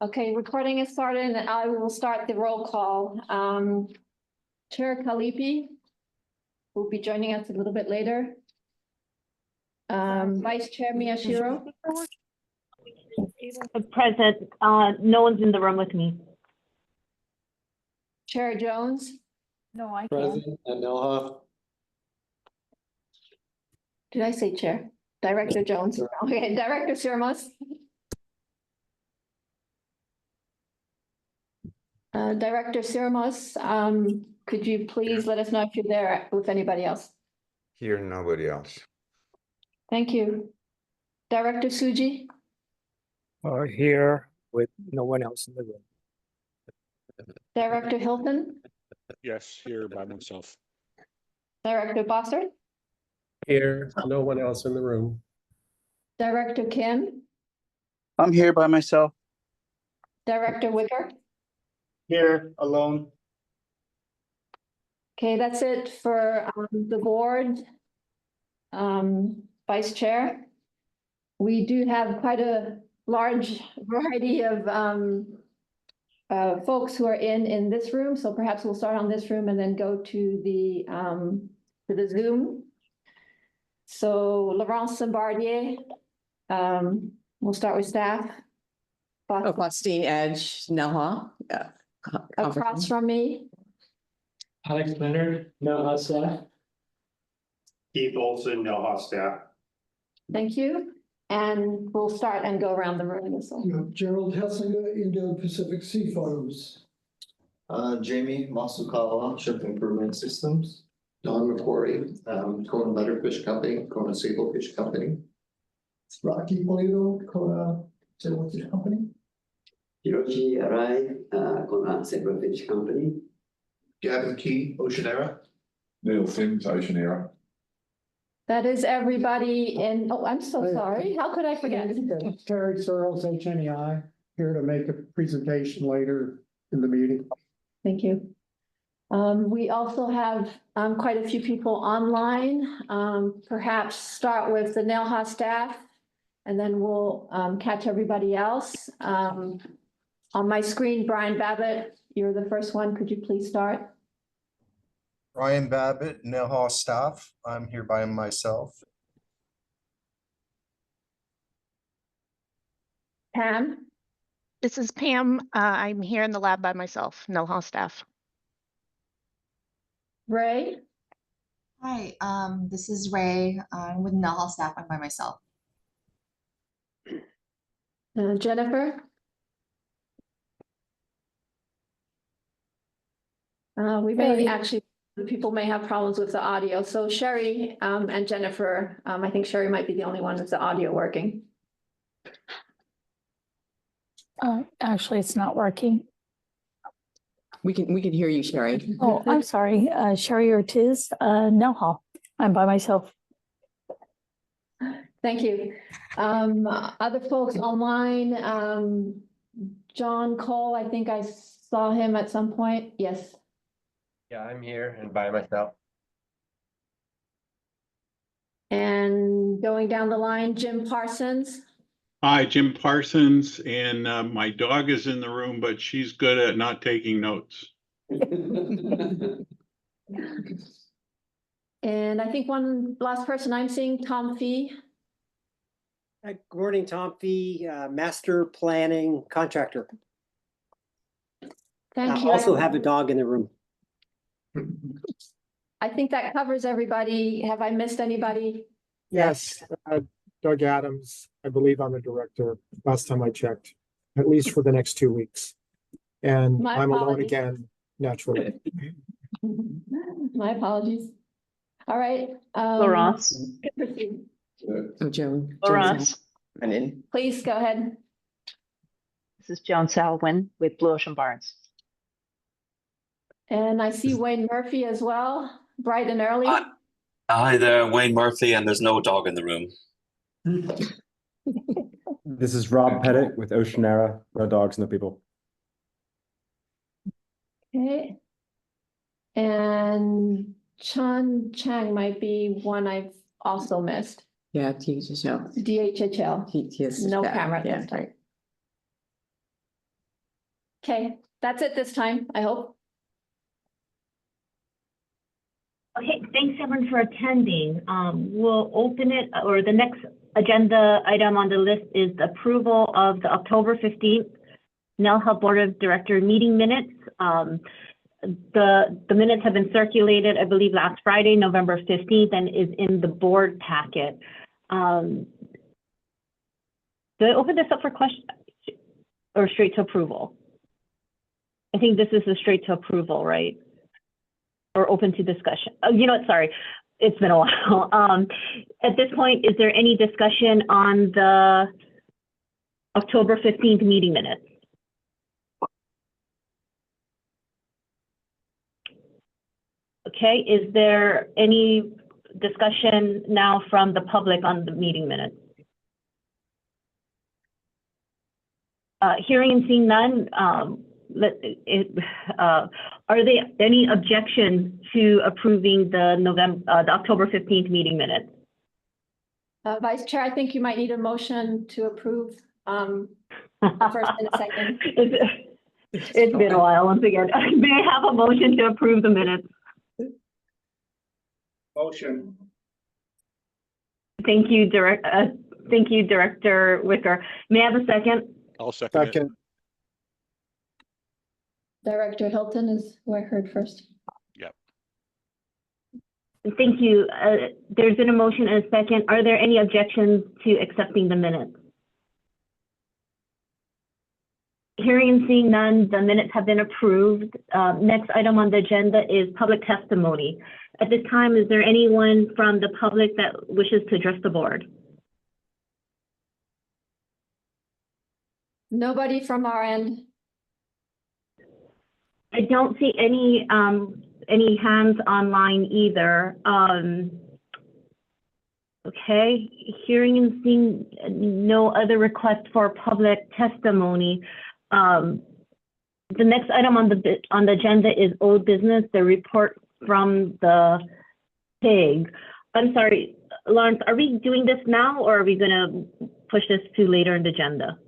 Okay, recording is started and I will start the roll call. Chair Kalipi will be joining us a little bit later. Vice Chair Miyashiro. Present. No one's in the room with me. Chair Jones. No, I can't. Present at NELHA. Did I say chair? Director Jones. Okay, Director Sirmos. Director Sirmos, could you please let us know if you're there with anybody else? Here, nobody else. Thank you. Director Suji. Here with no one else in the room. Director Hilton. Yes, here by myself. Director Bossert. Here, no one else in the room. Director Kim. I'm here by myself. Director Wicker. Here, alone. Okay, that's it for the board. Vice Chair. We do have quite a large variety of folks who are in this room, so perhaps we'll start on this room and then go to the Zoom. So Laurence Bombardier, we'll start with staff. Augustine Edge, NELHA. Across from me. Alex Leonard, NELHA staff. Keith Olson, NELHA staff. Thank you. And we'll start and go around the room. So. Gerald Hessinger, Indo-Pacific Sea Farms. Jamie Masukawa, Ship Improvement Systems. Don McQuarrie, Kona Butterfish Company, Kona Sablefish Company. Rocky Polito, Kona Sablefish Company. Hiroshi Arai, Kona Sablefish Company. Gavin Key, Oceanera. Neil Sims, Oceanera. That is everybody in, oh, I'm so sorry. How could I forget? Terry Searles, HNEI, here to make a presentation later in the meeting. Thank you. We also have quite a few people online. Perhaps start with the NELHA staff and then we'll catch everybody else. On my screen, Brian Babbitt, you're the first one. Could you please start? Ryan Babbitt, NELHA staff. I'm here by myself. Pam? This is Pam. I'm here in the lab by myself, NELHA staff. Ray? Hi, this is Ray. I'm with NELHA staff. I'm by myself. Jennifer? We may actually, people may have problems with the audio. So Sherry and Jennifer, I think Sherry might be the only one with the audio working. Actually, it's not working. We can hear you, Sherry. Oh, I'm sorry. Sherry Ortiz, NELHA. I'm by myself. Thank you. Other folks online, John Cole, I think I saw him at some point. Yes. Yeah, I'm here and by myself. And going down the line, Jim Parsons. Hi, Jim Parsons, and my dog is in the room, but she's good at not taking notes. And I think one last person I'm seeing, Tom Fee. Good morning, Tom Fee, master planning contractor. Thank you. Also have a dog in the room. I think that covers everybody. Have I missed anybody? Yes, Doug Adams, I believe I'm a director, last time I checked, at least for the next 2 weeks. And My I'm alone apologies. again, naturally. My apologies. All right. Laurence. Proceed. So Joan. Laurence. Please go ahead. This is Joan Salwin with Blue Ocean Barns. And I see Wayne Murphy as well, bright and early. Hi there, Wayne Murphy, and there's no dog in the room. This is Rob Pettit with Oceanera, no dogs, no people. Okay. And Chun Chang might be one I've also missed. Yeah, DHL. DHHL. Yes. No camera at Yeah, this time. right. Okay, that's it this time, I hope. Okay, thanks everyone for attending. We'll open it, or the next agenda item on the list is the approval of the October 15th NELHA Board of Director meeting minutes. The minutes have been circulated, I believe, last Friday, November 15th, and is in the board packet. Do I open this up for questions or straight to approval? I think this is a straight to approval, right? Or open to discussion. Oh, you know what, sorry, it's been a while. At this point, is there any discussion on the October 15th meeting minutes? Okay, is there any discussion now from the public on the meeting minutes? Hearing and seeing none, are there any objections to approving the October 15th meeting minutes? Vice Chair, I think you might need a motion to approve first and a second. It's been a while, once again. May I have a motion to approve the minutes? Motion. Thank you, Director Wicker. May I have a second? I'll second. Director Hilton is who I heard first. Thank you. There's been a motion and a second. Are there any objections to accepting the minutes? Hearing and seeing none, the minutes have been approved. Next item on the agenda is public testimony. At this time, is there anyone from the public that wishes to address the board? Nobody from our end. I don't see any hands online either. Okay, hearing and seeing no other request for public testimony. The next item on the agenda is old business, the report from the PIG. I'm sorry, Lawrence, are we doing this now or are we gonna push this to later in the agenda?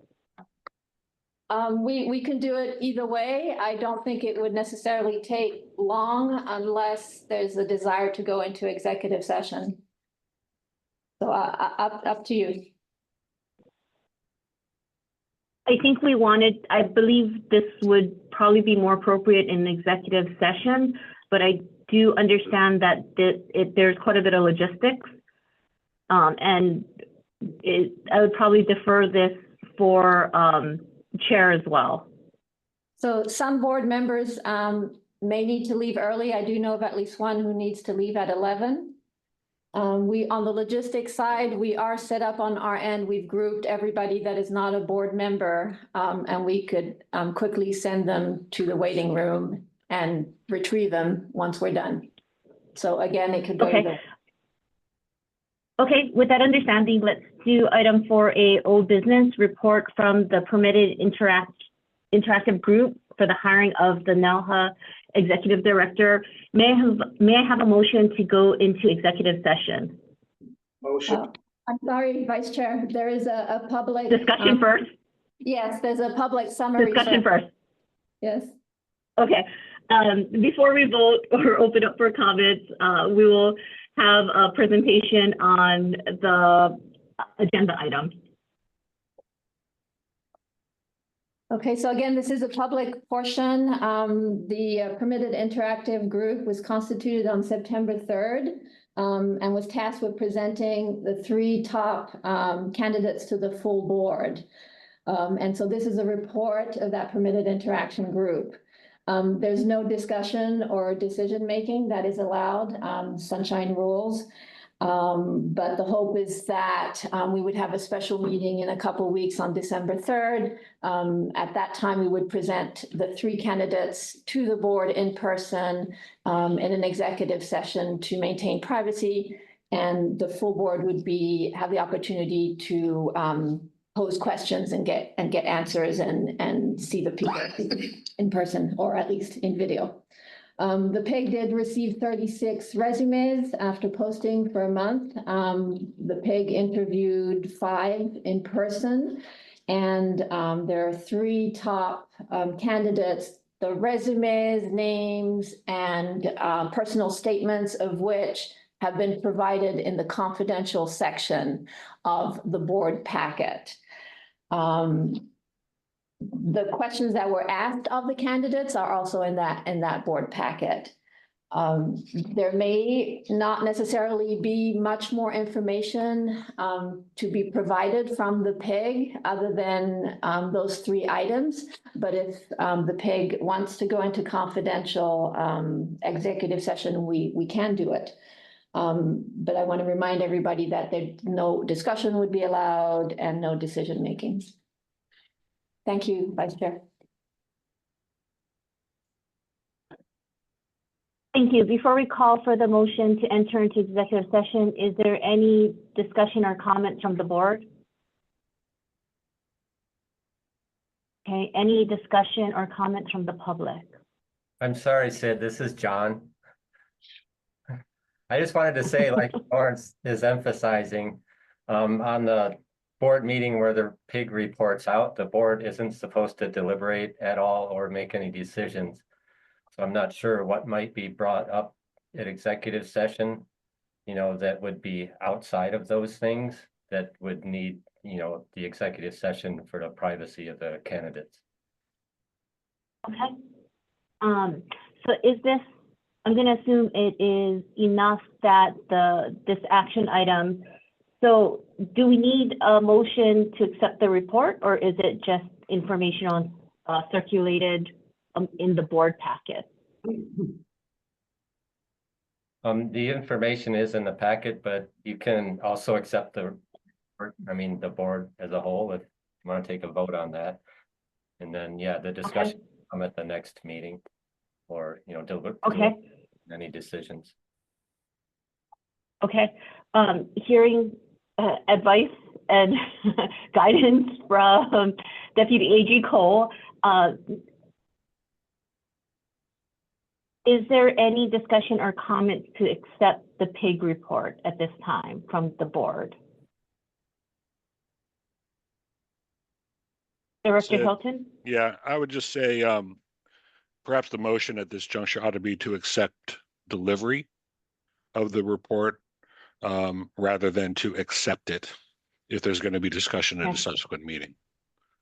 We can do it either way. I don't think it would necessarily take long unless there's a desire to go into executive session. So up to you. I think I believe this would probably be more appropriate in executive session, but I do understand that there's quite a bit of logistics. And I would probably defer this for chair as well. So some board members may need to leave early. I do know of at least one who needs to leave at 11. On the logistics side, we are set up on our end. We've grouped everybody that is not a board member, and we could quickly send them to the waiting room and retrieve them once we're done. So again, it could go either. Okay, with that understanding, let's do item 4A, old business report from the permitted interactive group for the hiring of the NELHA executive director. May I have a motion to go into executive session? Motion. I'm sorry, Vice Chair, there is a public. Discussion first? Yes, there's a public summary. Discussion first. Yes. Okay, before we vote or open up for comments, we will have a presentation on the agenda item. Okay, so again, this is a public portion. The permitted interactive group was constituted on September 3rd and was tasked with presenting the 3 top candidates to the full board. And so this is a report of that permitted interaction group. There's no discussion or decision-making that is allowed, sunshine rules. But the hope is that we would have a special meeting in a couple of weeks on December 3rd. At that time, we would present the 3 candidates to the board in person in an executive session to maintain privacy. And the full board would have the opportunity to pose questions and get answers and see the people in person or at least in video. The PIG did receive 36 resumes after posting for a month. The PIG interviewed 5 in person And there are three top candidates, the resumes, names, and personal statements of which have been provided in the confidential section of the board packet. The questions that were asked of the candidates are also in that board packet. There may not necessarily be much more information to be provided from the PIG other than those three items. But if the PIG wants to go into confidential executive session, we can do it. But I want to remind everybody that no discussion would be allowed and no decision making. Thank you, Vice Chair. Thank you. Before we call for the motion to enter into executive session, is there any discussion or comments from the board? Okay, any discussion or comments from the public? I'm sorry, Sid, this is John. I just wanted to say, like Lawrence is emphasizing, on the board meeting where the PIG reports out, the board isn't supposed to deliberate at all or make any decisions. So I'm not sure what might be brought up at executive session, that would be outside of those things that would need, the executive session for the privacy of the candidates. Okay. So is this, I'm going to assume it is enough that this action item, so do we need a motion to accept the report, or is it just informational circulated in the board packet? The information is in the packet, but you can also accept the board as a whole if you want to take a vote on that. And then, yeah, the discussion will come at the next meeting or, deliver any decisions. Okay. Hearing advice and guidance from Deputy AG Cole, is there any discussion or comment to accept the PIG report at this time from the board? Director Hilton? Yeah, I would just say perhaps the motion at this juncture ought to be to accept delivery of the report rather than to accept it if there's going to be discussion at a subsequent meeting.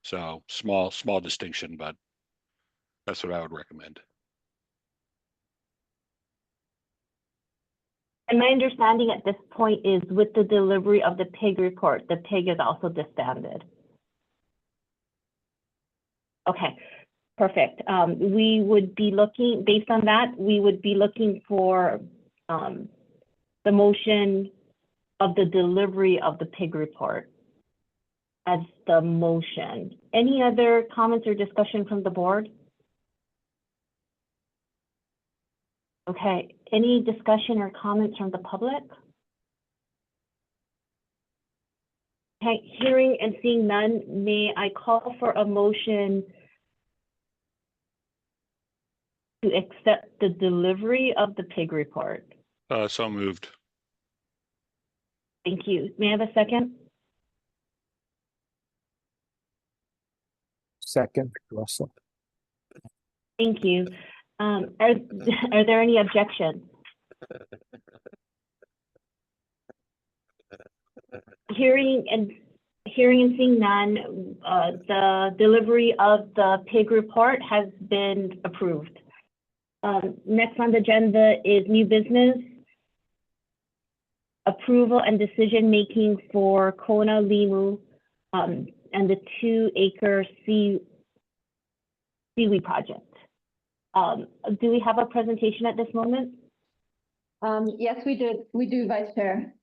So small distinction, but that's what I would recommend. And my understanding at this point is with the delivery of the PIG report, the PIG is also disbanded. Okay, perfect. We would be looking, based on that, we would be looking for the motion of the delivery of the PIG report as the motion. Any other comments or discussion from the board? Okay, any discussion or comments from the public? Okay, hearing and seeing none, may I call for a motion to accept the delivery of the PIG report? So moved. Thank you. May I have a second? Second, Russell. Thank you. Are there any objections? Hearing and seeing none, the delivery of the PIG report has been approved. Next on the agenda is new business. Approval and decision making for Kona Limu and the 2-acre seaweed project. Do we have a presentation at this moment? Yes, we do, Vice Chair.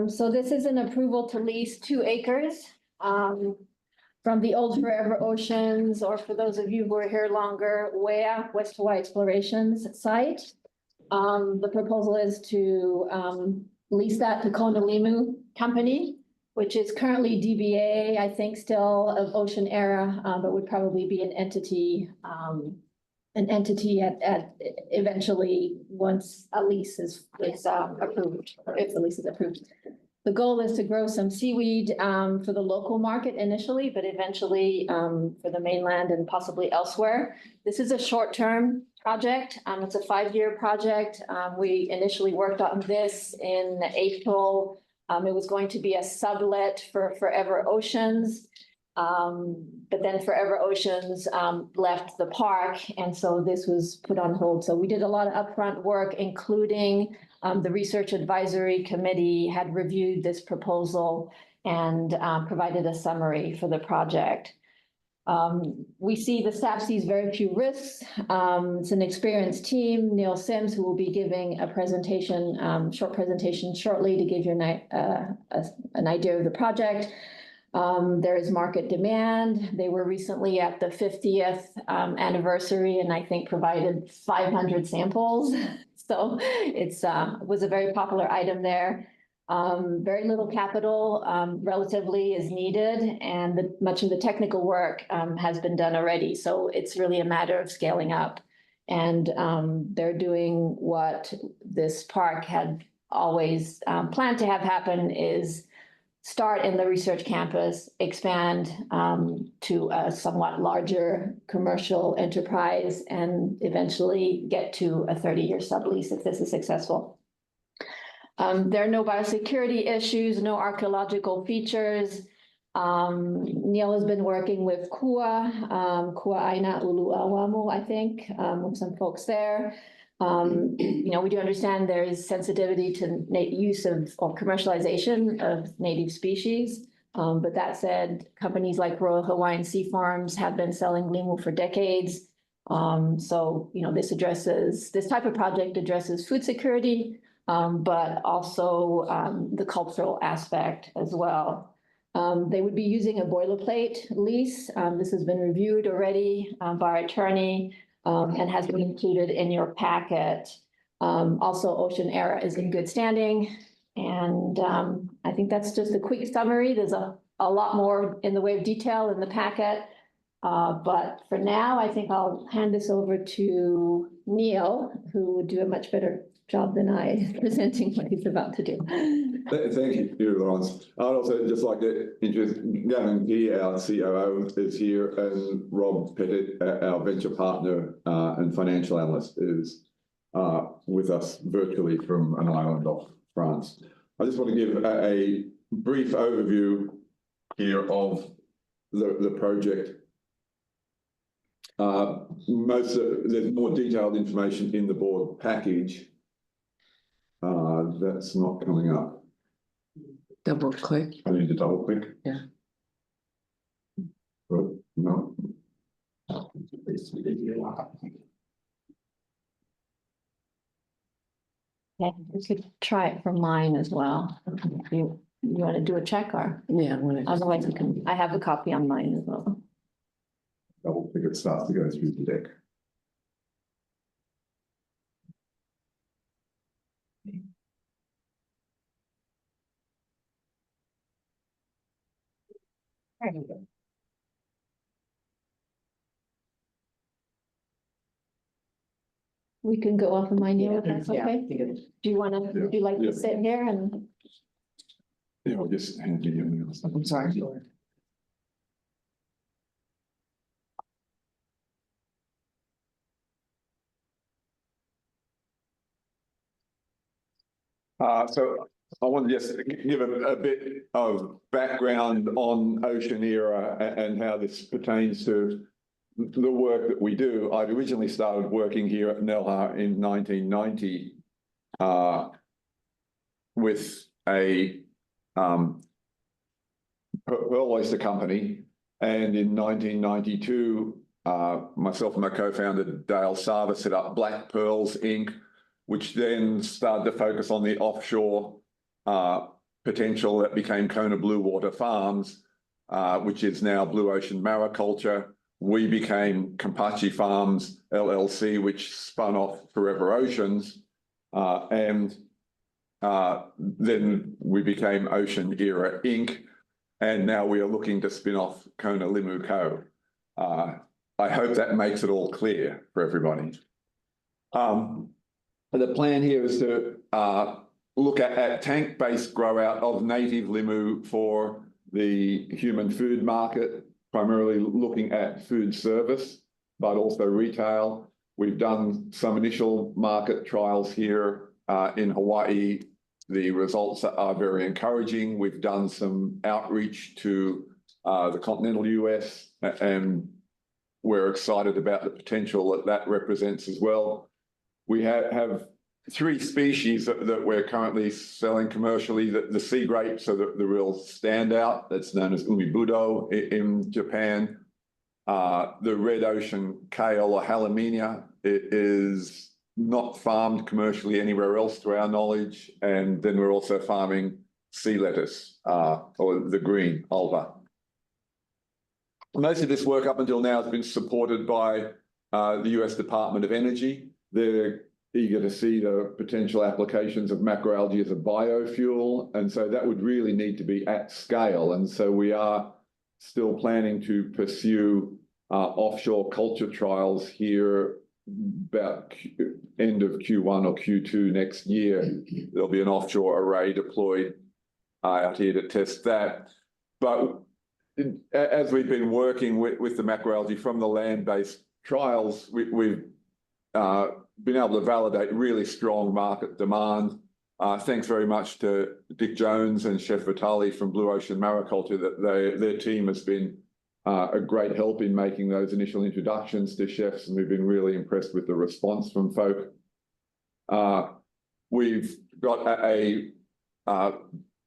So this is an approval to lease 2 acres from the old Forever Oceans, or for those of you who are here longer, WEA, West Hawaii Explorations site. The proposal is to lease that to Kona Limu Company, which is currently DBA, I think still of Ocean Era, but would probably be an entity at eventually once a lease is approved, or if the lease is approved. The goal is to grow some seaweed for the local market initially, but eventually for the mainland and possibly elsewhere. This is a short-term project. It's a 5-year project. We initially worked on this in April. It was going to be a sublet for Forever Oceans. But then Forever Oceans left the park, and so this was put on hold. So we did a lot of upfront work, including the Research Advisory Committee had reviewed this proposal and provided a summary for the project. We see the staff sees very few risks. It's an experienced team. Neil Sims, who will be giving a presentation, short presentation shortly to give you an idea of the project. There is market demand. They were recently at the 50th anniversary and I think provided 500 samples. So it's was a very popular item there. Very little capital relatively is needed, and much of the technical work has been done already. So it's really a matter of scaling up. And they're doing what this park had always planned to have happen is start in the research campus, expand to a somewhat larger commercial enterprise, and eventually get to a 30-year sublease if this is successful. There are no biosecurity issues, no archaeological features. Neil has been working with Kua Aina Ulu Awamu, I think, with some folks there. We do understand there is sensitivity to use of or commercialization of native species. But that said, companies like Royal Hawaiian Sea Farms have been selling limu for decades. So, this type of project addresses food security, but also the cultural aspect as well. They would be using a boilerplate lease. This has been reviewed already by our attorney. And has been included in your packet. Also, Ocean Era is in good standing. And I think that's just a quick summary. There's a lot more in the way of detail in the packet. But for now, I think I'll hand this over to Neil, who would do a much better job than I presenting what he's about to do. Thank you, Lawrence. I'd also just like to introduce Gavin Gee, our COO, is here, and Rob Pettit, our venture partner and financial analyst, is with us virtually from an island off France. I just want to give a brief overview here of the project. There's more detailed information in the board package. That's not coming up. Double click. I need to double click. Yeah. Oh, no. Yeah, you could try it from mine as well. You want to do a check or? Yeah. Otherwise you can, I have a copy on mine as well. Double click, it starts to go through the deck. There you go. We can go off of my Neil, if that's okay. Do you want to? Would you like to sit here and? Yeah, I'll just hand you your. I'm sorry. So I want to just give a bit of background on Ocean Era and how this pertains to the work that we do. I'd originally started working here at NELHA in 1990 with a pearl oyster company. And in 1992, myself and my co-founder Dale Sava set up Black Pearls Inc., which then started to focus on the offshore potential that became Kona Blue Water Farms, which is now Blue Ocean Mariculture. We became Kampachi Farms LLC, which spun off Forever Oceans. And then we became Ocean Era Inc. And now we are looking to spin off Kona Limu Co. I hope that makes it all clear for everybody. The plan here is to look at tank-based grow out of native limu for the human food market, primarily looking at food service, but also retail. We've done some initial market trials here in Hawaii. The results are very encouraging. We've done some outreach to the continental US, and we're excited about the potential that that represents as well. We have 3 species that we're currently selling commercially. The sea grapes are the real standout. That's known as umibudo in Japan. The red ocean kale or halaminia is not farmed commercially anywhere else to our knowledge. And then we're also farming sea lettuce or the green alba. Most of this work up until now has been supported by the US Department of Energy. They're eager to see the potential applications of macroalgae as a biofuel. And so that would really need to be at scale. And so we are still planning to pursue offshore culture trials here about end of Q1 or Q2 next year. There'll be an offshore array deployed out here to test that. But as we've been working with the macroalgae from the land-based trials, we've been able to validate really strong market demand. Thanks very much to Dick Jones and Chef Vitali from Blue Ocean Mariculture that their team has been a great help in making those initial introductions to chefs, and we've been really impressed with the response from folk. We've got a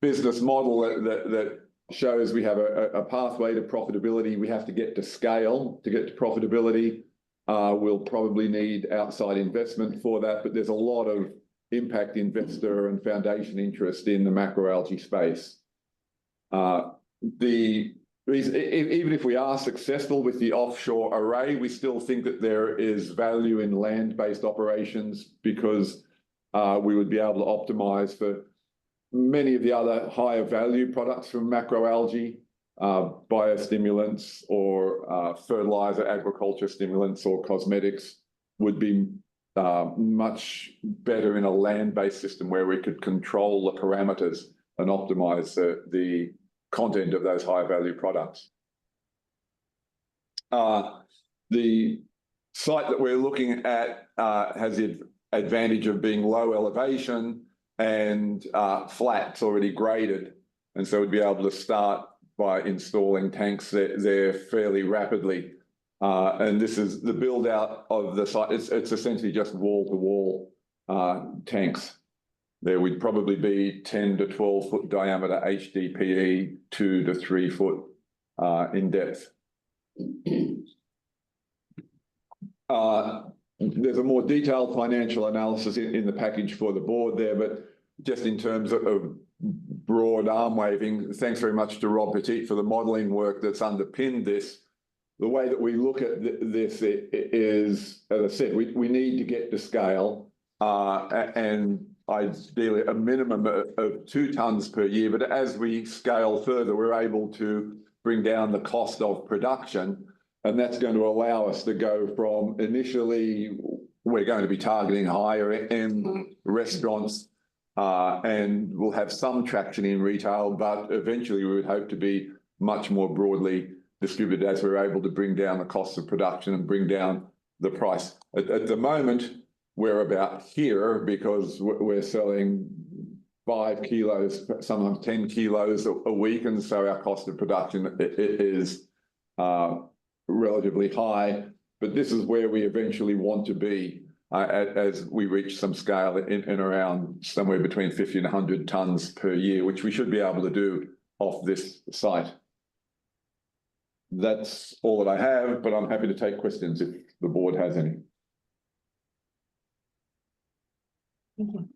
business model that shows we have a pathway to profitability. We have to get to scale to get to profitability. We'll probably need outside investment for that, but there's a lot of impact investor and foundation interest in the macroalgae space. Even if we are successful with the offshore array, we still think that there is value in land-based operations because we would be able to optimize for many of the other higher value products from macroalgae, biostimulants or fertilizer, agriculture stimulants or cosmetics would be much better in a land-based system where we could control the parameters and optimize the content of those high value products. The site that we're looking at has the advantage of being low elevation and flat. It's already graded. And so we'd be able to start by installing tanks there fairly rapidly. And this is the build out of the site. It's essentially just wall to wall tanks. There would probably be 10 to 12 foot diameter HDPE, 2 to 3 foot in depth. There's a more detailed financial analysis in the package for the board there, but just in terms of broad arm waving, thanks very much to Rob Petit for the modelling work that's underpinned this. The way that we look at this is, as I said, we need to get to scale and ideally a minimum of 2 tonnes per year. But as we scale further, we're able to bring down the cost of production. And that's going to allow us to go from initially, we're going to be targeting higher end restaurants and we'll have some traction in retail, but eventually we would hope to be much more broadly distributed as we're able to bring down the cost of production and bring down the price. At the moment, we're about here because we're selling 5 kilos, sometimes 10 kilos a week. And so our cost of production is relatively high, but this is where we eventually want to be as we reach some scale in around somewhere between 50 and 100 tonnes per year, which we should be able to do off this site. That's all that I have, but I'm happy to take questions if the board has any. Thank you.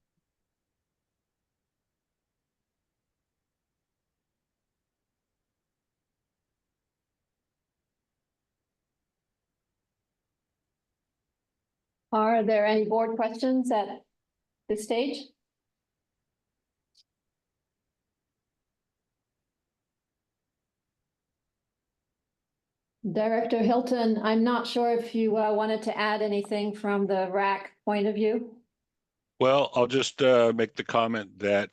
Are there any board questions at this stage? Director Hilton, I'm not sure if you wanted to add anything from the RAC point of view. Well, I'll just make the comment that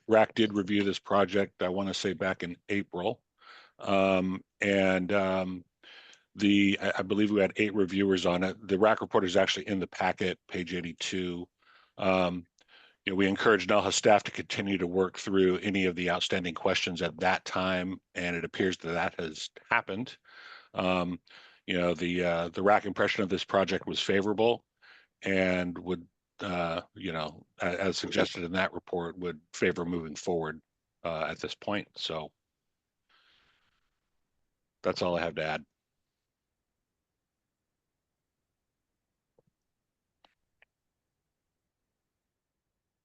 RAC did review this project, I want to say back in April. I believe we had 8 reviewers on it. The RAC report is actually in the packet, page 82. We encourage NELHA staff to continue to work through any of the outstanding questions at that time, and it appears that that has happened. The RAC impression of this project was favorable, and would, as suggested in that report, would favor moving forward at this point. So that's all I have to add.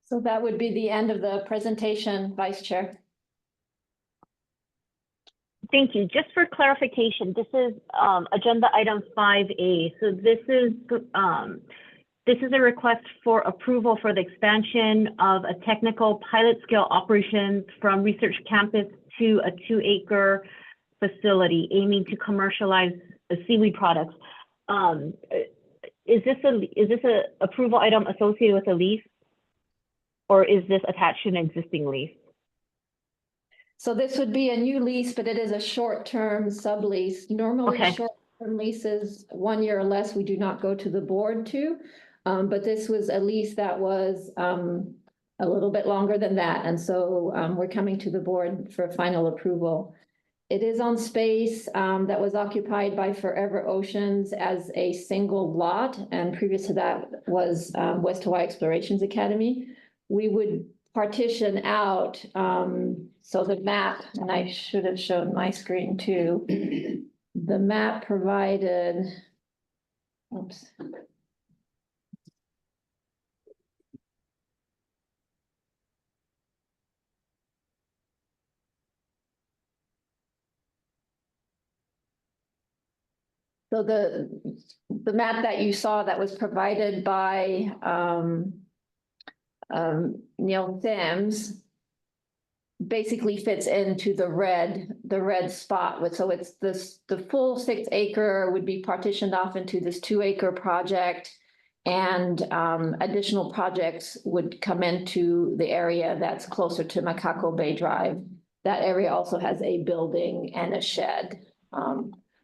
So that would be the end of the presentation, Vice Chair. Thank you. Just for clarification, this is agenda item 5A. So this is a request for approval for the expansion of a technical pilot scale operations from research campus to a 2-acre facility aiming to commercialize seaweed products. Is this a approval item associated with a lease, or is this attached to an existing lease? So this would be a new lease, but it is a short-term sublease. Normally, Okay. short-term leases, 1 year or less, we do not go to the board to. But this was a lease that was a little bit longer than that. And so we're coming to the board for final approval. It is on space that was occupied by Forever Oceans as a single lot. And previous to that was West Hawaii Explorations Academy. We would partition out, so the map, and I should have shown my screen too. The map provided, oops. So the map that you saw that was provided by Neil Sims basically fits into the red spot with, so it's the full 6-acre would be partitioned off into this 2-acre project, and additional projects would come into the area that's closer to Makako Bay Drive. That area also has a building and a shed.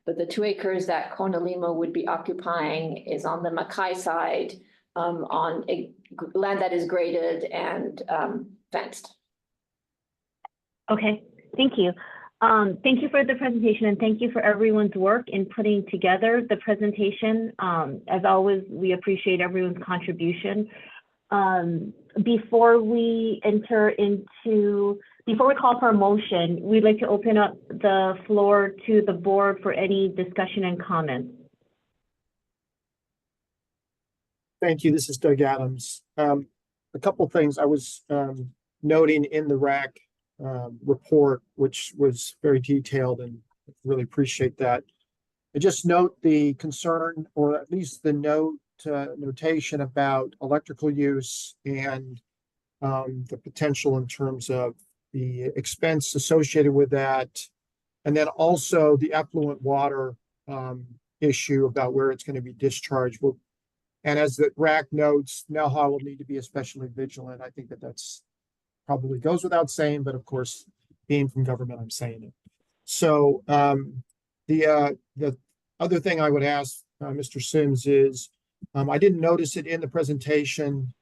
But the 2 acres that Kona Lima would be occupying is on the Makai side, on land that is graded and fenced. Okay, thank you. Thank you for the presentation, and thank you for everyone's work in putting together the presentation. As always, we appreciate everyone's contribution. Before we call for a motion, we'd like to open up the floor to the board for any discussion and comments. Thank you. This is Doug Adams. A couple things I was noting in the RAC report, which was very detailed, and really appreciate that. I just note the concern, or at least the notation about electrical use and the potential in terms of the expense associated with that, and then also the effluent water issue about where it's going to be discharged. And as the RAC notes, NELHA will need to be especially vigilant. I think that's probably goes without saying, but of course, being from government, I'm saying it. So the other thing I would ask Mr. Sims is, I didn't notice it in the presentation,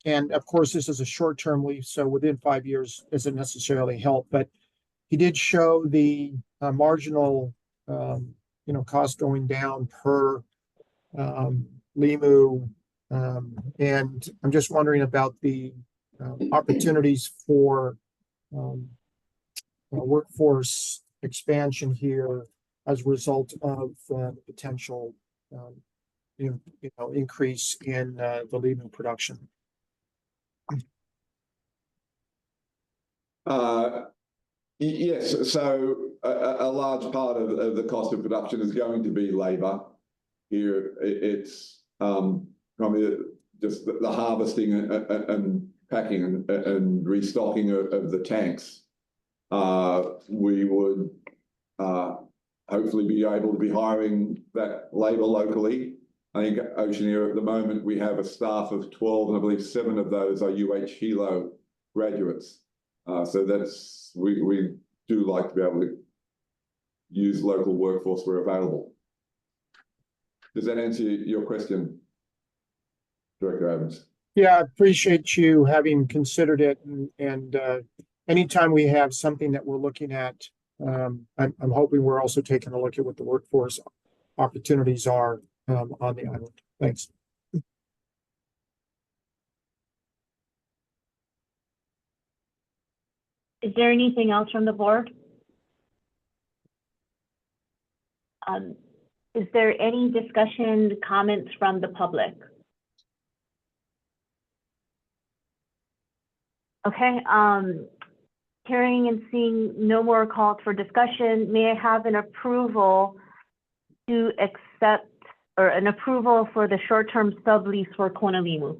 and of course, this is a short-term lease, so within 5 years doesn't necessarily help. But he did show the marginal, cost going down per LIMU, and I'm just wondering about the opportunities for workforce expansion here as a result of potential increase in the LIMU production. Yes, so a large part of the cost of production is going to be labor. Here it's probably just the harvesting and packing and restocking of the tanks. We would hopefully be able to be hiring that labor locally. I think Oceania at the moment, we have a staff of 12, and I believe 7 of those are Hilo graduates. So that's, we do like to be able to use local workforce where available. Does that answer your question, Director Adams? Yeah, I appreciate you having considered it, and anytime we have something that we're looking at, I'm hoping we're also taking a look at what the workforce opportunities are on the island. Thanks. Is there anything else from the board? Is there any discussion, comments from the public? Okay, hearing and seeing no more calls for discussion, may I have an approval to accept, or an approval for the short-term sublease for Konalimu?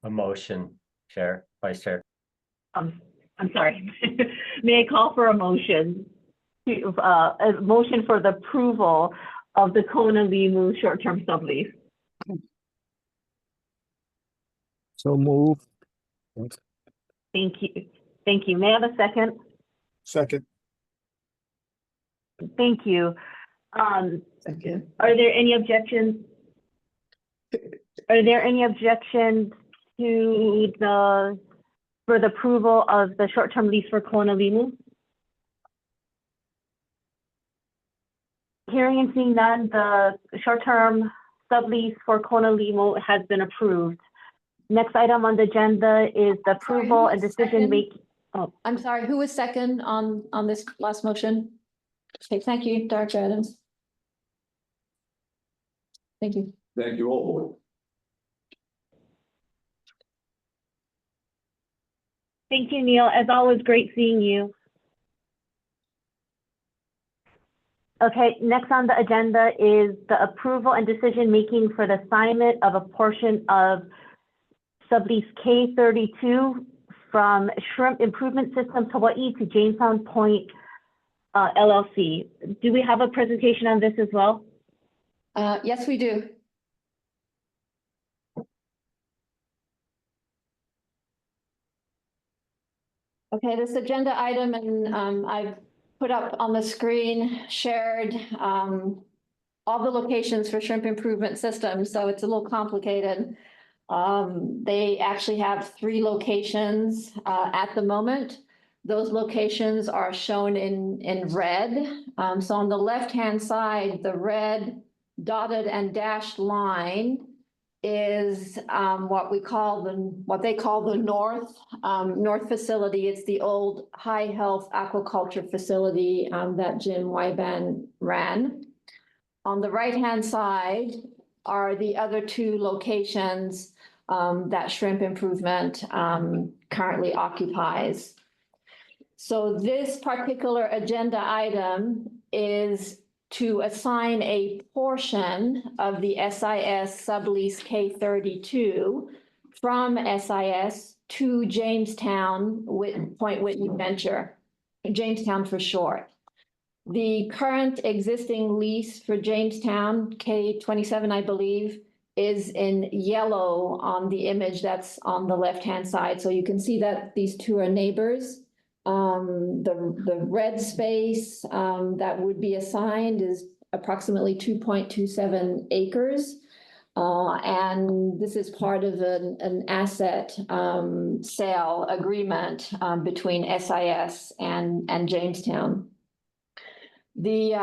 A motion, Chair, Vice Chair. I'm sorry. May I call for a motion? A motion for the approval of the Konalimu short-term sublease. So move. Thank you. Thank you. May I have a second? Second. Thank you. Second. Are there any objections? Are there any objections to for the approval of the short-term lease for Konalimu? Hearing and seeing none, the short-term sublease for Konalimu has been approved. Next item on the agenda is the approval and decision making. Oh, I'm sorry, who was second on this last motion? Okay, thank you, Director Adams. Thank you. Thank you all. thank you, Neil. As always, great seeing you. Okay, next on the agenda is the approval and decision making for the assignment of a portion of sublease K32 from Shrimp Improvement Systems Hawaii to Jamestown Point LLC. Do we have a presentation on this as well? Yes, we do. Okay, this agenda item, and I've put up on the screen, shared all the locations for Shrimp Improvement Systems, so it's a little complicated. They actually have 3 locations at the moment. Those locations are shown in red. So on the left-hand side, the red dotted and dashed line is what they call the north facility. It's the old High Health Aquaculture facility that Jim Wyban ran. On the right-hand side are the other 2 locations that Shrimp Improvement currently occupies. So this particular agenda item is to assign a portion of the SIS sublease K32 from SIS to Jamestown Point Whitney Venture, Jamestown for short. The current existing lease for Jamestown, K27, I believe, is in yellow on the image that's on the left-hand side. So you can see that these 2 are neighbors. The red space that would be assigned is approximately 2.27 acres. And this is part of an asset sale agreement between SIS and Jamestown. The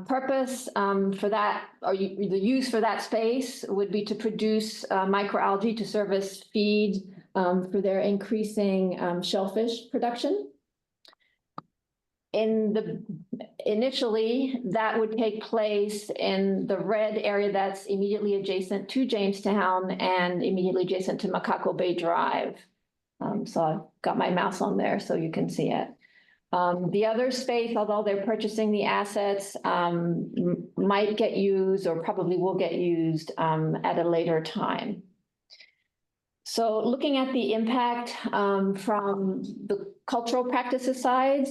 purpose for that, or the use for that space, would be to produce microalgae to service feed for their increasing shellfish production. Initially, that would take place in the red area that's immediately adjacent to Jamestown and immediately adjacent to Makako Bay Drive. So I've got my mouse on there so you can see it. The other space, although they're purchasing the assets, might get used or probably will get used at a later time. So looking at the impact from the cultural practices side,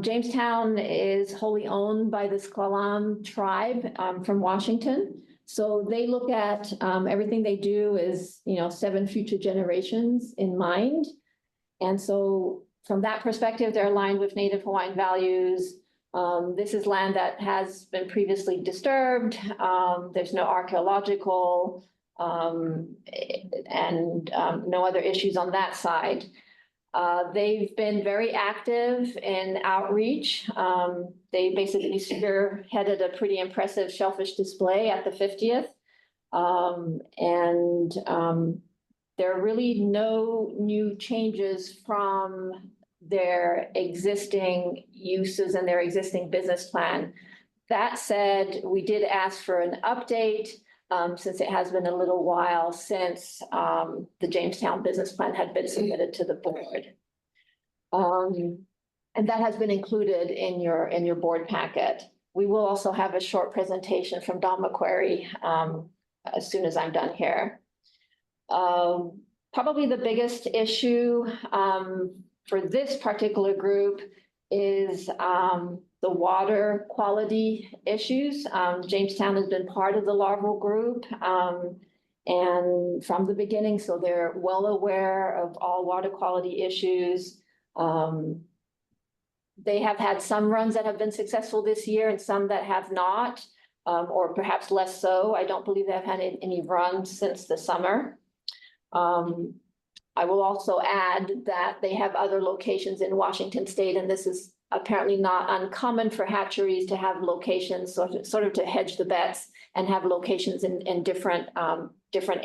Jamestown is wholly owned by the S'Klallam tribe from Washington. So they look at everything they do is, 7 future generations in mind. And so from that perspective, they're aligned with Native Hawaiian values. This is land that has been previously disturbed. There's no archaeological and no other issues on that side. They've been very active in outreach. They basically spearheaded a pretty impressive shellfish display at the 50th. There are really no new changes from their existing uses and their existing business plan. That said, we did ask for an update since it has been a little while since the Jamestown business plan had been submitted to the board. And that has been included in your board packet. We will also have a short presentation from Don McQuarrie as soon as I'm done here. Probably the biggest issue for this particular group is the water quality issues. Jamestown has been part of the larval group and from the beginning, so they're well aware of all water quality issues. They have had some runs that have been successful this year and some that have not, or perhaps less so. I don't believe they've had any runs since the summer. I will also add that they have other locations in Washington State, and this is apparently not uncommon for hatcheries to have locations sort of to hedge the bets and have locations in different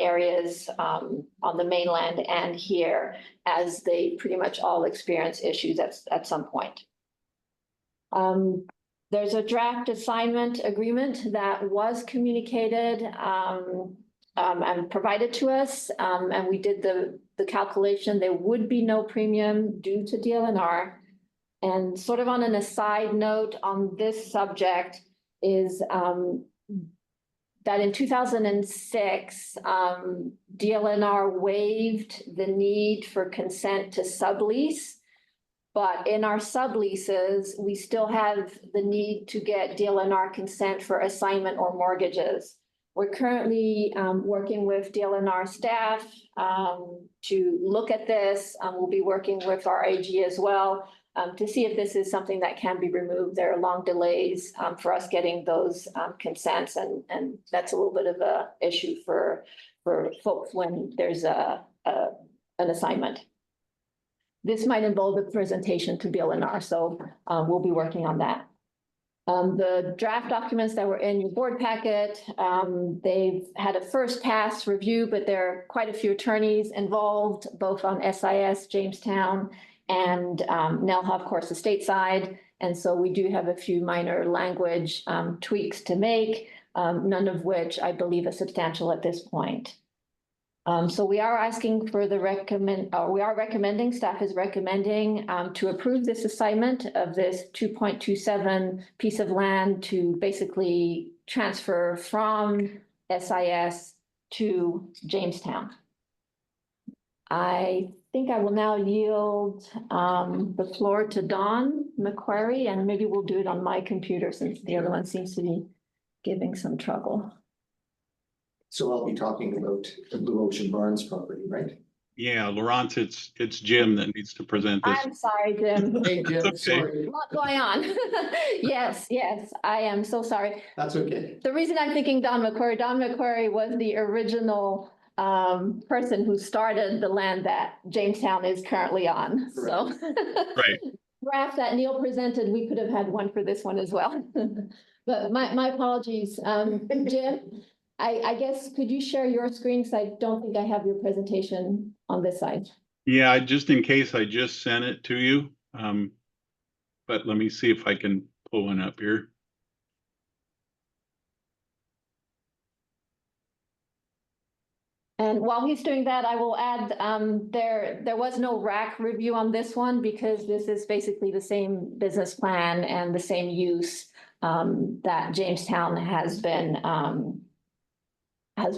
areas on the mainland and here, as they pretty much all experience issues at some point. There's a draft assignment agreement that was communicated and provided to us, and we did the calculation. There would be no premium due to DLNR. And sort of on an aside note on this subject is that in 2006, DLNR waived the need for consent to sublease. But in our subleases, we still have the need to get DLNR consent for assignment or mortgages. We're currently working with DLNR staff to look at this. We'll be working with our AG as well to see if this is something that can be removed. There are long delays for us getting those consents, and that's a little bit of a issue for folks when there's an assignment. This might involve a presentation to DLNR, so we'll be working on that. The draft documents that were in your board packet, they've had a first pass review, but there are quite a few attorneys involved, both on SIS, Jamestown, and NELHA, of course, the state side. And so we do have a few minor language tweaks to make, none of which I believe is substantial at this point. So we are asking for we are recommending, staff is recommending to approve this assignment of this 2.27 piece of land to basically transfer from SIS to Jamestown. I think I will now yield the floor to Don McQuarrie, and maybe we'll do it on my computer since the other one seems to be giving some trouble. So I'll be talking about the Blue Ocean Barns property, right? Yeah, Laurence, it's Jim that needs to present this. I'm sorry, Jim. Hey, Jim, okay. sorry. A lot going on. Yes, I am so sorry. That's okay. The reason I'm thinking Don McQuarrie was the original person who started the land that Jamestown is currently on. So Right. draft that Neil presented, we could have had one for this one as well. But my apologies. Jim, I guess, could you share your screen? Because I don't think I have your presentation on this side. Yeah, just in case, I just sent it to you. But let me see if I can pull one up here. And while he's doing that, I will add, there was no RAC review on this one because this is basically the same business plan and the same use that Jamestown has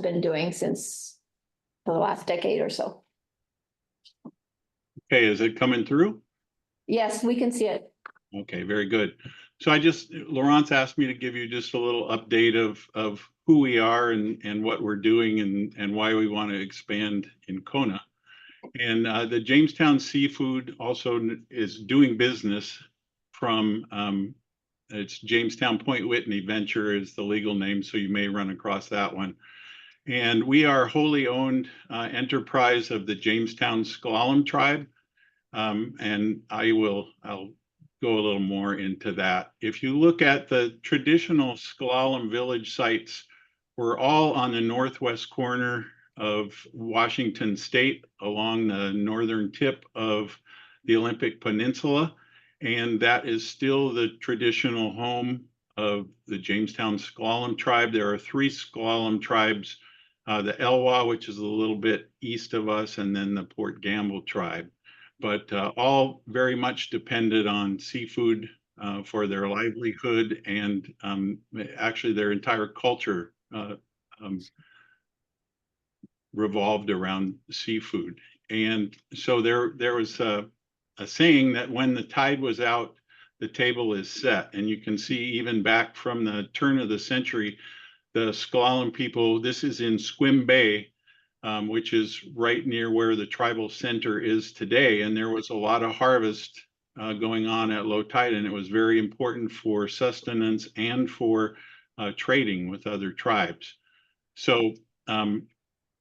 been doing since for the last decade or so. Okay, is it coming through? Yes, we can see it. Okay, very good. So Laurence asked me to give you just a little update of who we are and what we're doing and why we want to expand in Kona. And the Jamestown Seafood also is doing business from, it's Jamestown Point Whitney Venture is the legal name, so you may run across that one. And we are wholly owned enterprise of the Jamestown Sklallam tribe. And I'll go a little more into that. If you look at the traditional Sklallam village sites, we're all on the northwest corner of Washington State along the northern tip of the Olympic Peninsula. And that is still the traditional home of the Jamestown Sklallam tribe. There are 3 Sklallam tribes, the Elwha, which is a little bit east of us, and then the Port Gamble tribe. But all very much depended on seafood for their livelihood, and actually their entire culture revolved around seafood. And so there was a saying that when the tide was out, the table is set. And you can see even back from the turn of the century, the Sklallam people, this is in Squim Bay, which is right near where the tribal center is today. And there was a lot of harvest going on at low tide, and it was very important for sustenance and for trading with other tribes. So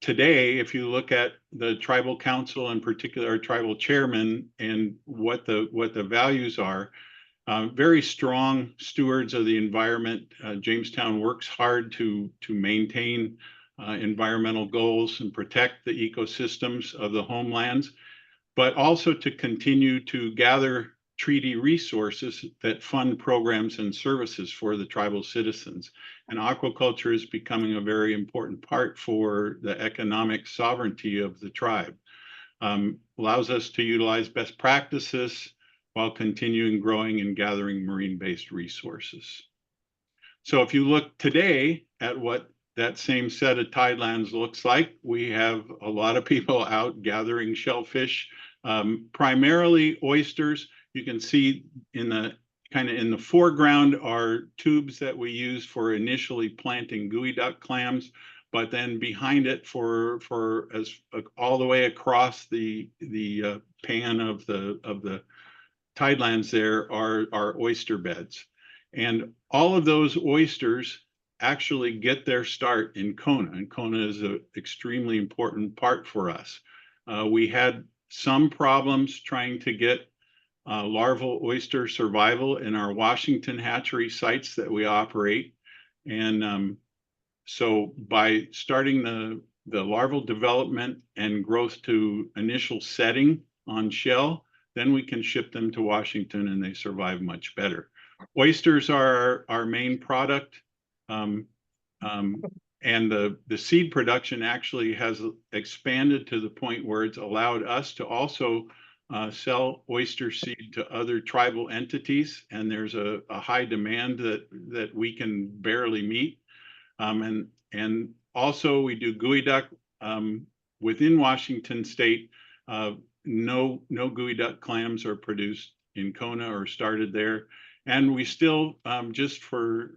today, if you look at the tribal council, in particular our tribal chairman, and what the values are, very strong stewards of the environment. Jamestown works hard to maintain environmental goals and protect the ecosystems of the homelands, but also to continue to gather treaty resources that fund programs and services for the tribal citizens. And aquaculture is becoming a very important part for the economic sovereignty of the tribe. Allows us to utilize best practices while continuing growing and gathering marine-based resources. So if you look today at what that same set of tidelands looks like, we have a lot of people out gathering shellfish, primarily oysters. You can see in the foreground are tubes that we use for initially planting geoduck clams, but then behind it all the way across the pan of the tidelands there are oyster beds. And all of those oysters actually get their start in Kona, and Kona is an extremely important part for us. We had some problems trying to get larval oyster survival in our Washington hatchery sites that we operate. And so by starting the larval development and growth to initial setting on shell, then we can ship them to Washington and they survive much better. Oysters are our main product. And the seed production actually has expanded to the point where it's allowed us to also sell oyster seed to other tribal entities. And there's a high demand that we can barely meet. And also we do geoduck within Washington State. No geoduck clams are produced in Kona or started there. And we still, just for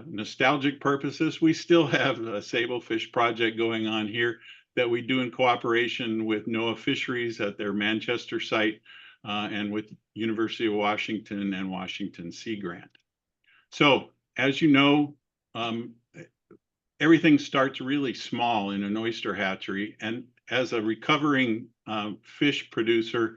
nostalgic purposes, we still have a sablefish project going on here that we do in cooperation with NOAA Fisheries at their Manchester site and with University of Washington and Washington Sea Grant. So as you know, everything starts really small in an oyster hatchery. And as a recovering fish producer,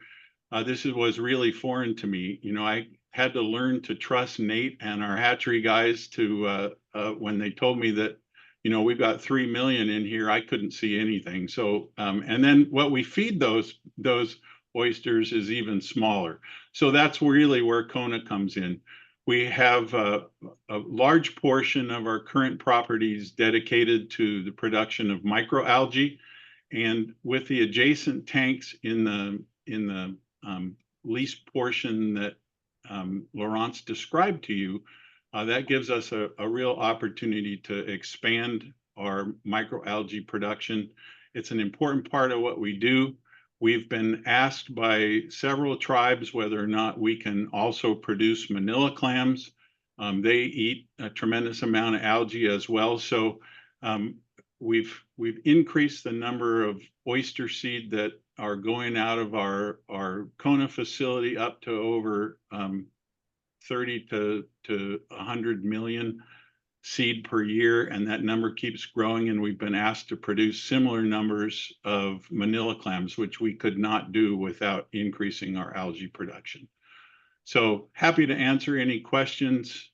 this was really foreign to me. You know, I had to learn to trust Nate and our hatchery guys to when they told me that, you know, we've got 3 million in here, I couldn't see anything. So, and then what we feed those oysters is even smaller. So that's really where Kona comes in. We have a large portion of our current properties dedicated to the production of microalgae, and with the adjacent tanks in the lease portion that Laurence described to you, that gives us a real opportunity to expand our microalgae production. It's an important part of what we do. We've been asked by several tribes whether or not we can also produce manila clams. They eat a tremendous amount of algae as well. So we've increased the number of oyster seed that are going out of our Kona facility up to over 30 to 100 million seed per year, and that number keeps growing, and we've been asked to produce similar numbers of manila clams, which we could not do without increasing our algae production. So happy to answer any questions.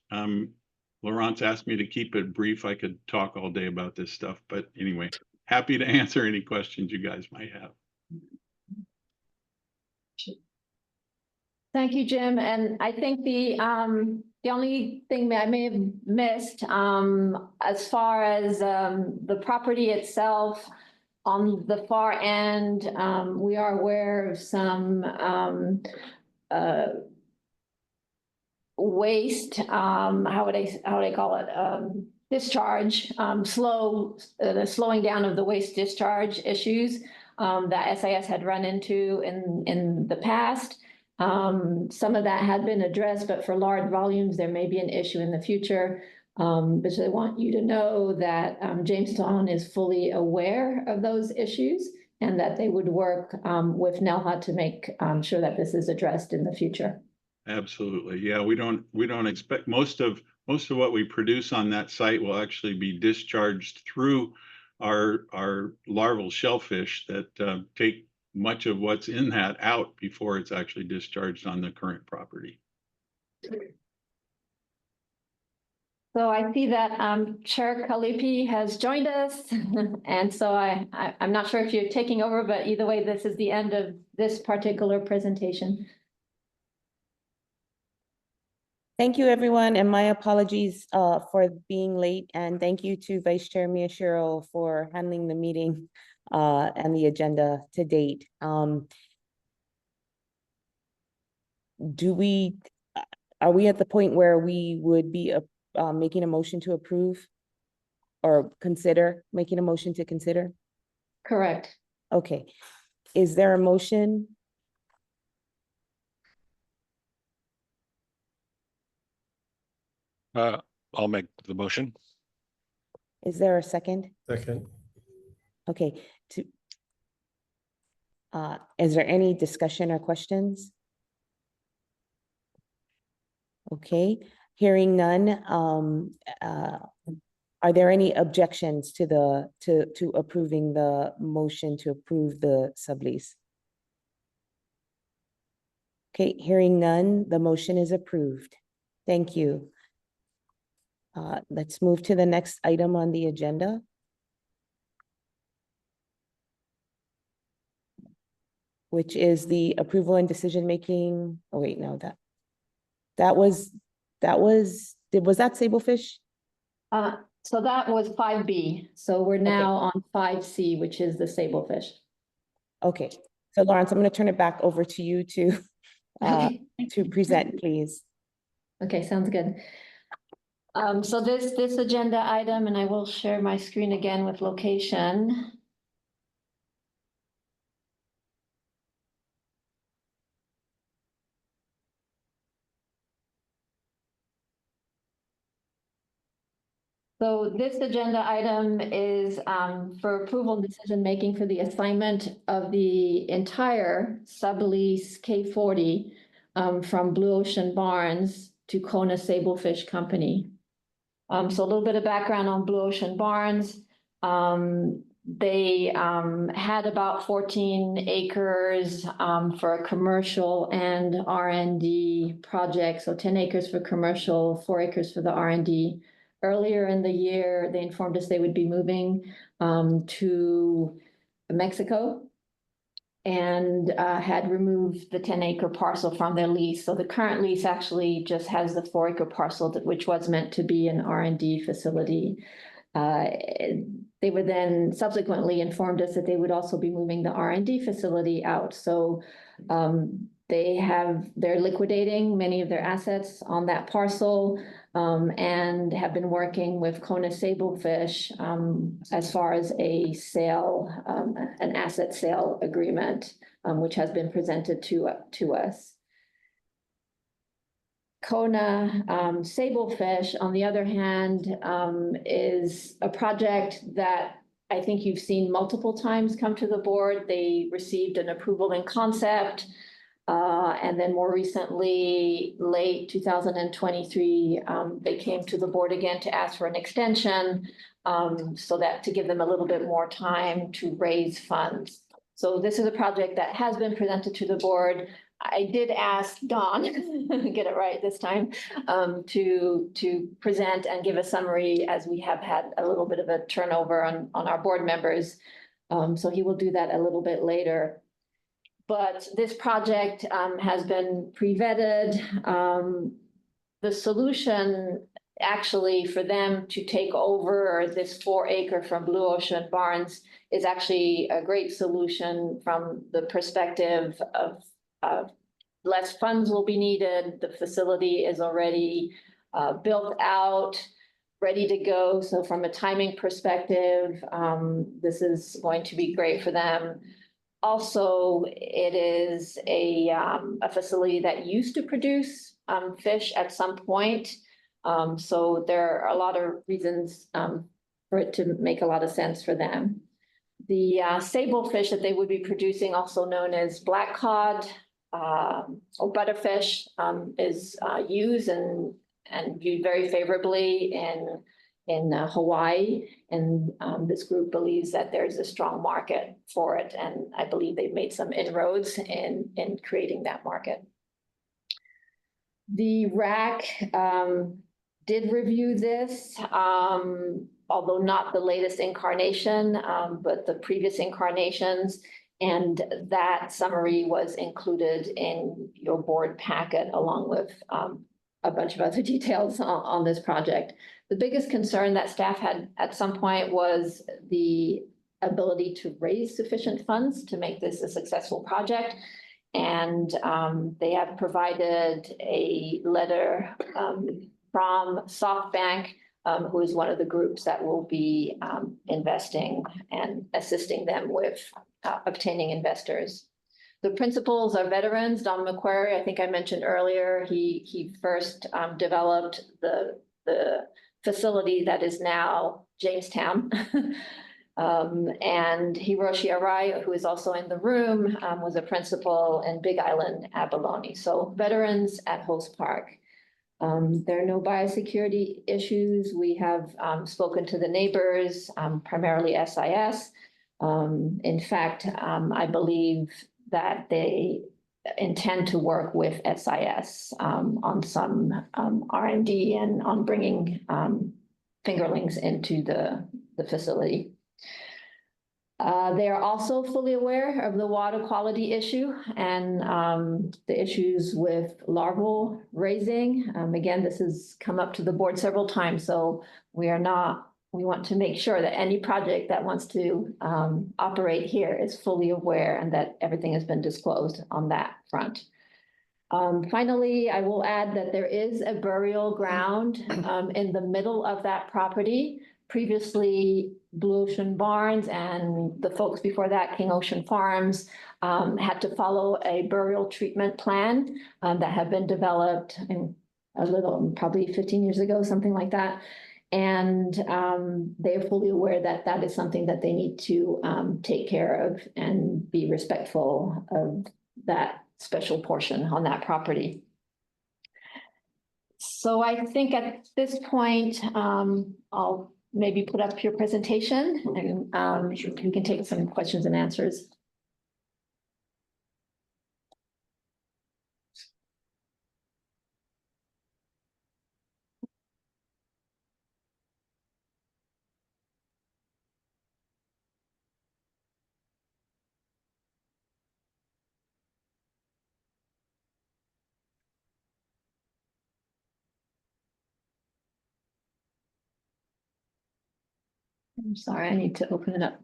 Laurence asked me to keep it brief. I could talk all day about this stuff, but anyway, happy to answer any questions you guys might have. Thank you, Jim. And I think the only thing that I may have missed, as far as the property itself, on the far end, we are aware of some waste, how would I call it? Discharge, the slowing down of the waste discharge issues that SIS had run into in the past. Some of that had been addressed, but for large volumes, there may be an issue in the future. But I want you to know that Jamestown is fully aware of those issues and that they would work with NELHA to make sure that this is addressed in the future. Absolutely. Yeah, we don't expect most of what we produce on that site will actually be discharged through our larval shellfish that take much of what's in that out before it's actually discharged on the current property. So I see that Chair Kalipi has joined us. And so I'm not sure if you're taking over, but either way, this is the end of this particular presentation. Thank you, everyone, and my apologies for being late. And thank you to Vice Chair Miyashiro for handling the meeting and the agenda to date. Are we at the point where we would be making a motion to approve or consider making a motion to consider? Correct. Okay. Is there a motion? I'll make the motion. Is there a second? Second. Okay. Is there any discussion or questions? Okay, hearing none. Are there any objections to approving the motion to approve the sublease? Okay, hearing none, the motion is approved. Thank you. Let's move to the next item on the agenda. Which is the approval and decision-making. Oh, wait, no, was that Sablefish? So that was 5B. So we're now on 5C, which is the Sablefish. Okay, so Laurence, I'm going to turn it back over to you to present, please. Okay, sounds good. So this agenda item, and I will share my screen again with location. So this agenda item is for approval and decision-making for the assignment of the entire sublease K40 from Blue Ocean Barns to Kona Sablefish Company. So a little bit of background on Blue Ocean Barns. They had about 14 acres for a commercial and R&D project. So 10 acres for commercial, 4 acres for the R&D. Earlier in the year, they informed us they would be moving to Mexico and had removed the 10-acre parcel from their lease. So the current lease actually just has the 4-acre parcel, which was meant to be an R&D facility. They were then subsequently informed us that they would also be moving the R&D facility out. So they're liquidating many of their assets on that parcel and have been working with Kona Sablefish as far as a sale, an asset sale agreement which has been presented to us. Kona sablefish, on the other hand, is a project that I think you've seen multiple times come to the board. They received an approval in concept. And then more recently, late 2023, they came to the board again to ask for an extension, so that to give them a little bit more time to raise funds. So this is a project that has been presented to the board. I did ask Dawn, get it right this time, to present and give a summary, as we have had a little bit of a turnover on our board members. So he will do that a little bit later. But this project has been pre-vetted. The solution actually for them to take over this 4-acre from Blue Ocean Barns is actually a great solution from the perspective of less funds will be needed. The facility is already built out, ready to go. So from a timing perspective, this is going to be great for them. Also, it is a facility that used to produce fish at some point. So there are a lot of reasons for it to make a lot of sense for them. The sablefish that they would be producing, also known as black cod or butterfish, is used and viewed very favorably in Hawaii. And this group believes that there's a strong market for it. And I believe they've made some inroads in creating that market. The RAC did review this, although not the latest incarnation, but the previous incarnations. And that summary was included in your board packet, along with a bunch of other details on this project. The biggest concern that staff had at some point was the ability to raise sufficient funds to make this a successful project. And they have provided a letter from SoftBank, who is one of the groups that will be investing and assisting them with obtaining investors. The principals are veterans. Don McQuarrie, I think I mentioned earlier, he first developed the facility that is now Jamestown. And Hiroshi Arai, who is also in the room, was a principal in Big Island, Abalone. So veterans at Host Park. There are no biosecurity issues. We have spoken to the neighbors, primarily SIS. In fact, I believe that they intend to work with SIS on some R&D and on bringing fingerlings into the facility. They are also fully aware of the water quality issue and the issues with larval raising. Again, this has come up to the board several times, so we want to make sure that any project that wants to operate here is fully aware and that everything has been disclosed on that front. Finally, I will add that there is a burial ground in the middle of that property. Previously, Blue Ocean Barns and the folks before that, King Ocean Farms, had to follow a burial treatment plan that had been developed in probably 15 years ago, something like that. And they're fully aware that that is something that they need to take care of and be respectful of that special portion on that property. So I think at this point, I'll maybe put up your presentation and we can take some questions and answers. I'm sorry, I need to open it up.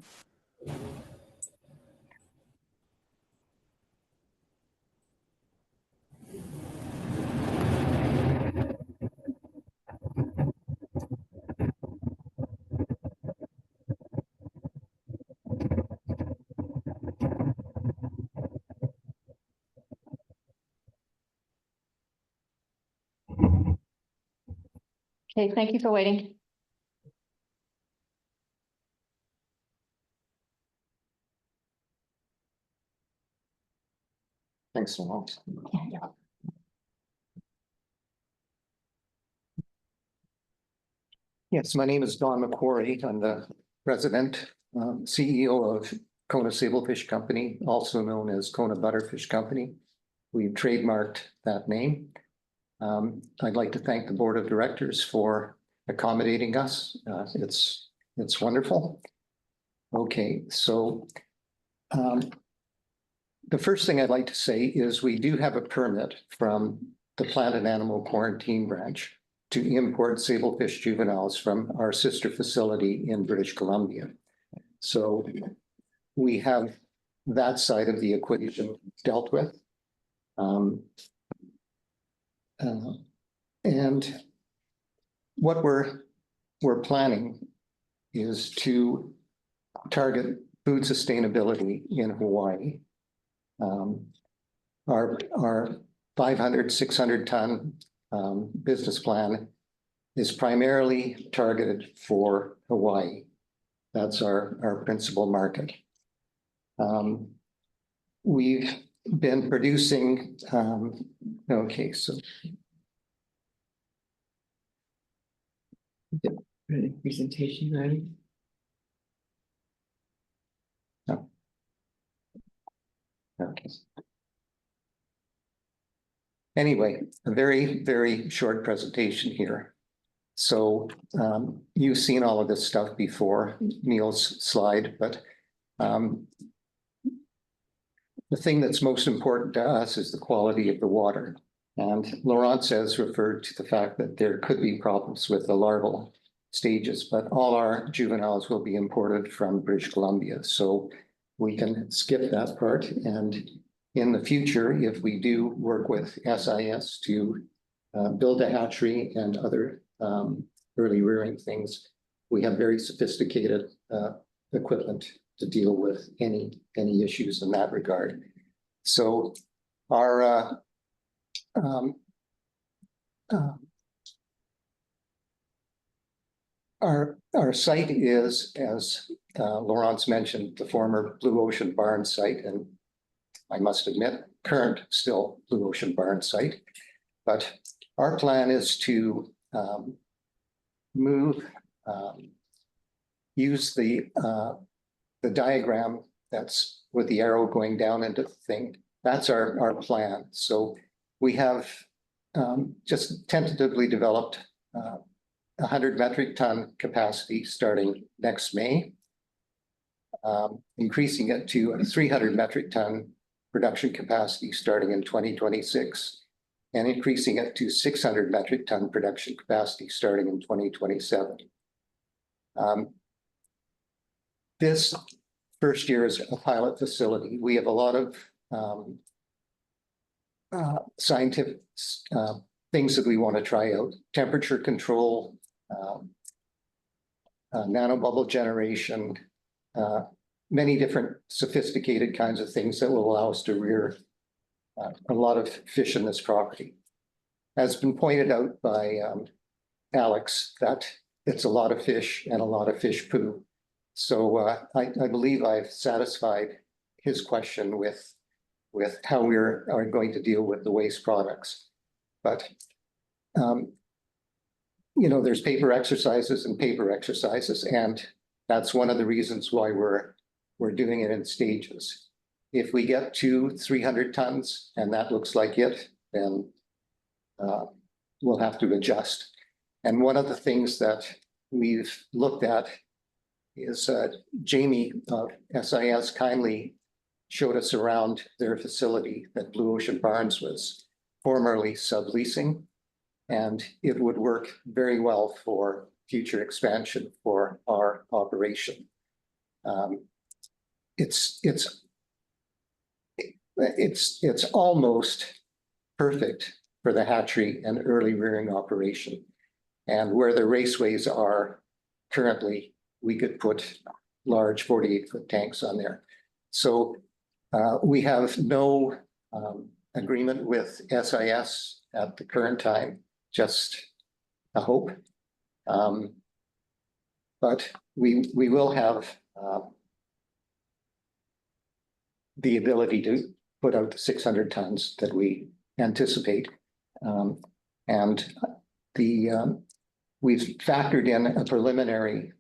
Okay, thank you for waiting. Thanks so much. Yes, my name is Don McQuarrie. I'm the president, CEO of Kona Sablefish Company, also known as Kona Butterfish Company. We've trademarked that name. I'd like to thank the board of directors for accommodating us. It's wonderful. Okay, so the first thing I'd like to say is we do have a permit from the Plant and Animal Quarantine Branch to import sablefish juveniles from our sister facility in British Columbia. So we have that side of the equation dealt with. And what we're planning is to target food sustainability in Hawaii. Our 500, 600 ton business plan is primarily targeted for Hawaii. That's our principal market. We've been producing, okay, so. Presentation ready? No. Okay. Anyway, a very, very short presentation here. So you've seen all of this stuff before, Neil's slide, but the thing that's most important to us is the quality of the water. And Laurence has referred to the fact that there could be problems with the larval stages, but all our juveniles will be imported from British Columbia. So we can skip that part. And in the future, if we do work with SIS to build a hatchery and other early rearing things, we have very sophisticated equipment to deal with any issues in that regard. So our site is, as Laurence mentioned, the former Blue Ocean Barn site, and I must admit, current still Blue Ocean Barn site. But our plan is to use the diagram that's with the arrow going down into the thing. That's our plan. So we have just tentatively developed 100 metric ton capacity starting next May, increasing it to a 300 metric ton production capacity starting in 2026, and increasing it to 600 metric ton production capacity starting in 2027. This first year is a pilot facility. We have a lot of scientific things that we want to try out. Temperature control, nanobubble generation, many different sophisticated kinds of things that will allow us to rear a lot of fish in this property. As been pointed out by Alex, that it's a lot of fish and a lot of fish poo. So I believe I've satisfied his question with how we are going to deal with the waste products. But, you know, there's paper exercises and paper exercises, and that's one of the reasons why we're doing it in stages. If we get to 300 tons and that looks like it, then we'll have to adjust. And one of the things that we've looked at is Jamie of SIS kindly showed us around their facility that Blue Ocean Barns was formerly subleasing, and it would work very well for future expansion for our operation. It's almost perfect for the hatchery and early rearing operation. And where the raceways are currently, we could put large 48-foot tanks on there. So we have no agreement with SIS at the current time, just a hope. But we will have the ability to put out the 600 tons that we anticipate. And we've factored in a preliminary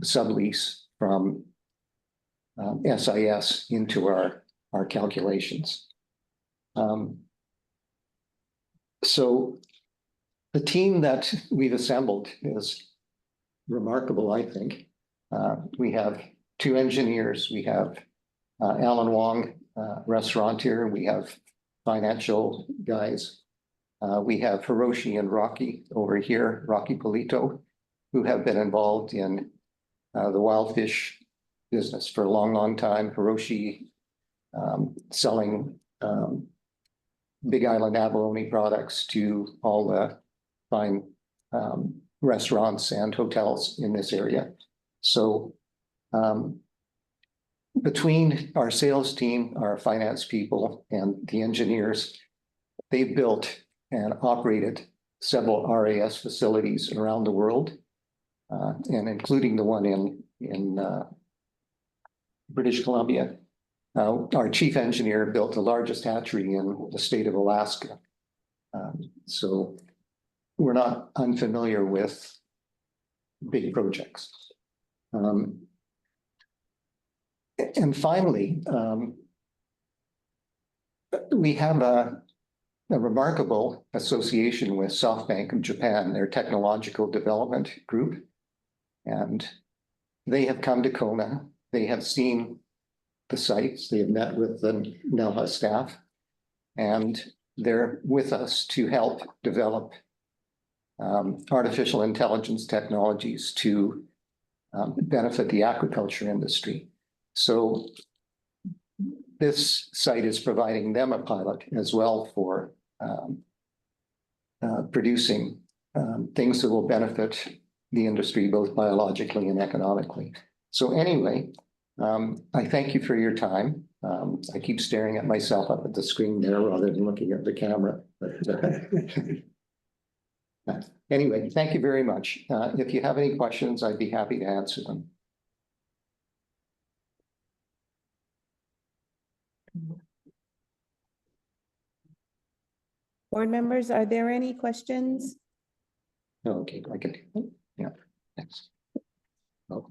sublease from SIS into our calculations. So the team that we've assembled is remarkable, I think. We have 2 engineers. We have Alan Wong, restaurateur. We have financial guys. We have Hiroshi and Rocky over here, Rocky Polito, who have been involved in the wild fish business for a long, long time. Hiroshi selling Big Island abalone products to all the fine restaurants and hotels in this area. So between our sales team, our finance people, and the engineers, they've built and operated several RAS facilities around the world, and including the one in British Columbia. Our chief engineer built the largest hatchery in the state of Alaska. So we're not unfamiliar with big projects. And finally, we have a remarkable association with SoftBank of Japan, their technological development group. And they have come to Kona. They have seen the sites. They have met with the NELHA staff. And they're with us to help develop artificial intelligence technologies to benefit the aquaculture industry. So this site is providing them a pilot as well for producing things that will benefit the industry, both biologically and economically. So anyway, I thank you for your time. I keep staring at myself up at the screen there rather than looking at the camera. But anyway, thank you very much. If you have any questions, I'd be happy to answer them. Board members, are there any questions? Okay, I can, yeah, thanks. Oh.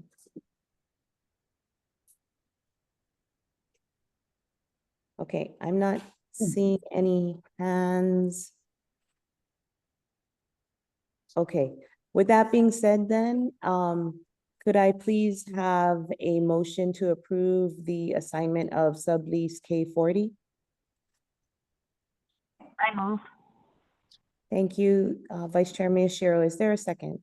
Okay, I'm not seeing any hands. Okay, with that being said then, could I please have a motion to approve the assignment of sublease K40? I move. Thank you, Vice Chair Miyashiro. Is there a second?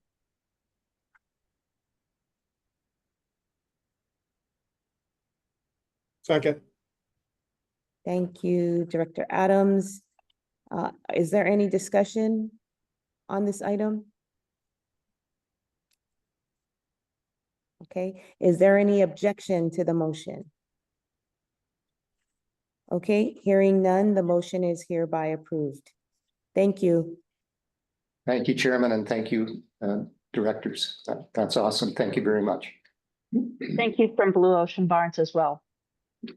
Second. Thank you, Director Adams. Is there any discussion on this item? Okay, is there any objection to the motion? Okay, hearing none, the motion is hereby approved. Thank you. Thank you, Chairman, and thank you, directors. That's awesome. Thank you very much. Thank you from Blue Ocean Barns as well.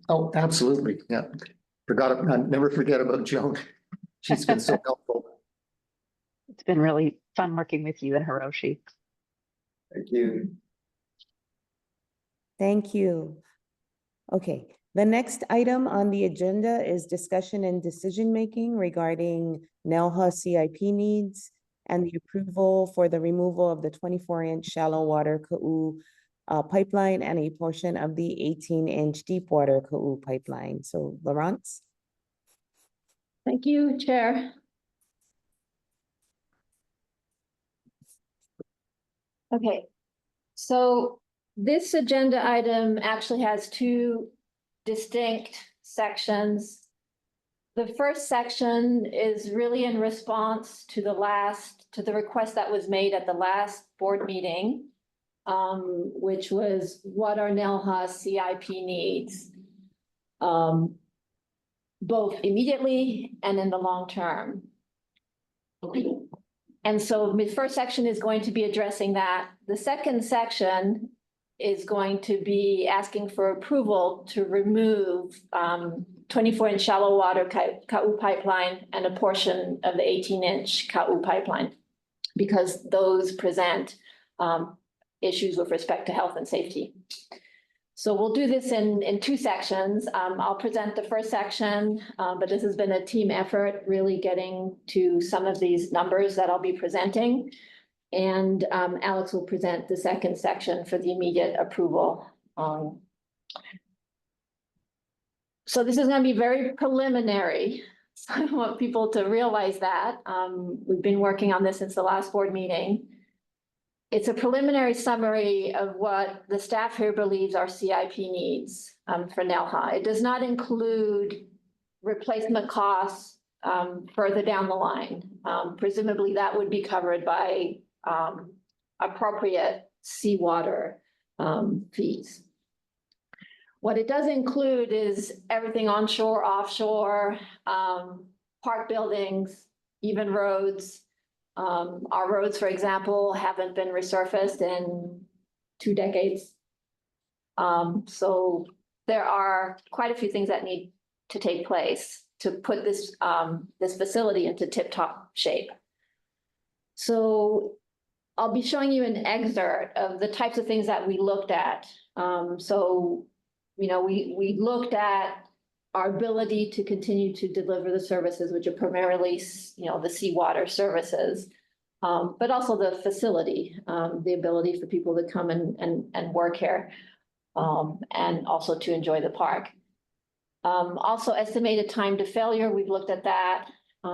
Oh, absolutely. Yeah. Never forget about Joan. She's been so helpful. It's been really fun working with you and Hiroshi. Thank you. Thank you. Okay, the next item on the agenda is discussion and decision-making regarding NELHA CIP needs and the approval for the removal of the 24-inch shallow water Ka'u pipeline and a portion of the 18-inch deep water Ka'u pipeline. So Laurence? Thank you, Chair. Okay, so this agenda item actually has 2 distinct sections. The first section is really in response to the request that was made at the last board meeting, which was what our NELHA CIP needs, both immediately and in the long term. And so the first section is going to be addressing that. The second section is going to be asking for approval to remove 24-inch shallow water KU pipeline and a portion of the 18-inch KU pipeline, because those present issues with respect to health and safety. So we'll do this in two sections. I'll present the first section, but this has been a team effort, really getting to some of these numbers that I'll be presenting. And Alex will present the second section for the immediate approval. So this is going to be very preliminary. So I want people to realize that. We've been working on this since the last board meeting. It's a preliminary summary of what the staff here believes our CIP needs for NELHA. It does not include replacement costs further down the line. Presumably that would be covered by appropriate seawater fees. What it does include is everything onshore, offshore, park buildings, even roads. Our roads, for example, haven't been resurfaced in 2 decades. So there are quite a few things that need to take place to put this, this facility into tip-top shape. So I'll be showing you an excerpt of the types of things that we looked at. So, you know, we looked at our ability to continue to deliver the services, which are primarily, you know, the seawater services, but also the facility, the ability for people to come and work here, and also to enjoy the park. Also estimated time to failure, we've looked at that.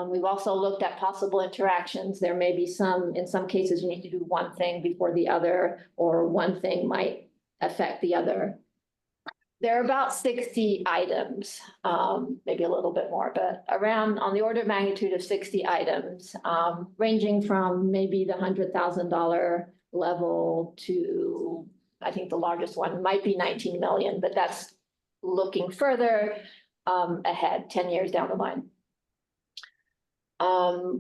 We've also looked at possible interactions. There may be some, in some cases, you need to do one thing before the other, or one thing might affect the other. There are about 60 items, maybe a little bit more, but around on the order of magnitude of 60 items, ranging from maybe the $100,000 level to, I think the largest one might be 19 million, but that's looking further ahead, 10 years down the line.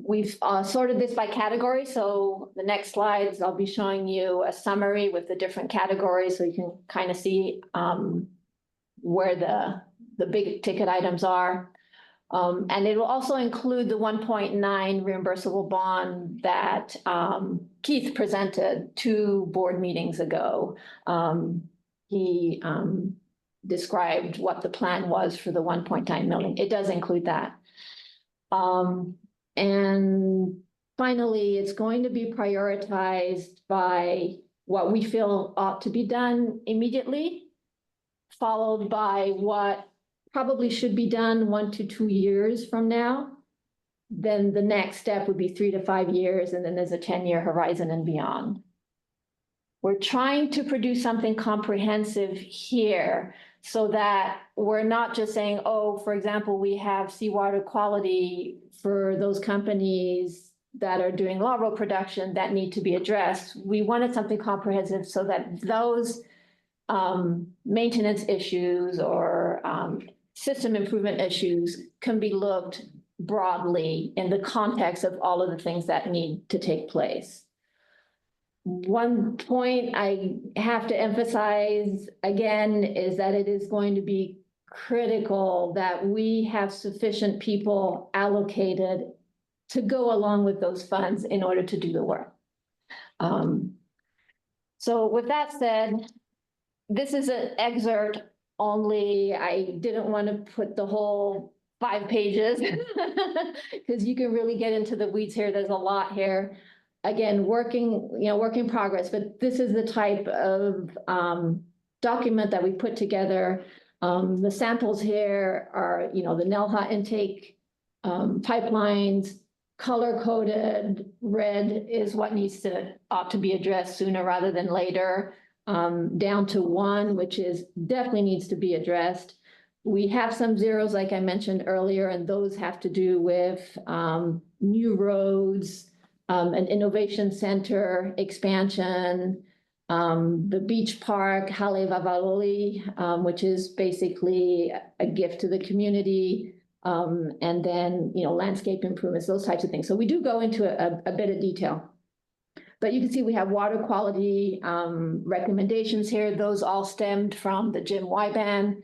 We've sorted this by category. So the next slides, I'll be showing you a summary with the different categories so you can kind of see where the big ticket items are. And it will also include the 1.9 reimbursable bond that Keith presented 2 board meetings ago. He described what the plan was for the 1.9 million. It does include that. And finally, it's going to be prioritized by what we feel ought to be done immediately, followed by what probably should be done 1 to 2 years from now. Then the next step would be 3 to 5 years, and then there's a 10-year horizon and beyond. We're trying to produce something comprehensive here so that we're not just saying, oh, for example, we have seawater quality for those companies that are doing larval production that need to be addressed. We wanted something comprehensive so that those maintenance issues or system improvement issues can be looked broadly in the context of all of the things that need to take place. One point I have to emphasize again is that it is going to be critical that we have sufficient people allocated to go along with those funds in order to do the work. So with that said, this is an excerpt only. I didn't want to put the whole 5 pages because you can really get into the weeds here. There's a lot here. Again, work in progress, but this is the type of document that we put together. The samples here are, the NELHA intake pipelines, color-coded. Red is what ought to be addressed sooner rather than later, down to 1, which definitely needs to be addressed. We have some zeros, like I mentioned earlier, and those have to do with new roads, an innovation center expansion, the beach park, Hale Vavaloli, which is basically a gift to the community, And then, landscape improvements, those types of things. So we do go into a bit of detail. But you can see we have water quality recommendations here. Those all stemmed from the Jim Wyban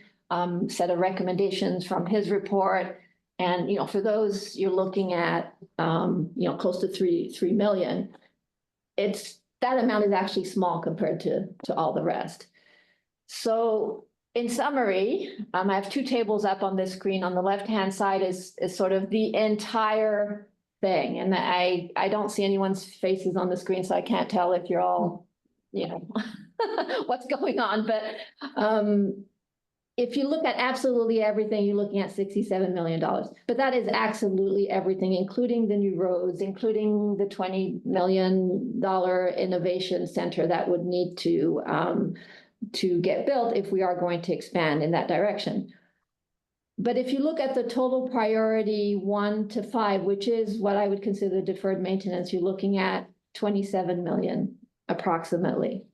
set of recommendations from his report. And, for those, you're looking at, close to 3 million. That amount is actually small compared to all the rest. So in summary, I have 2 tables up on this screen. On the left-hand side is sort of the entire thing. And I don't see anyone's faces on the screen, so I can't tell if you're all, what's going on. But if you look at absolutely everything, you're looking at $67 million. But that is absolutely everything, including the new roads, including the $20 million innovation center that would need to get built if we are going to expand in that direction. But if you look at the total priority 1 to 5, which is what I would consider deferred maintenance, you're looking at 27 million approximately.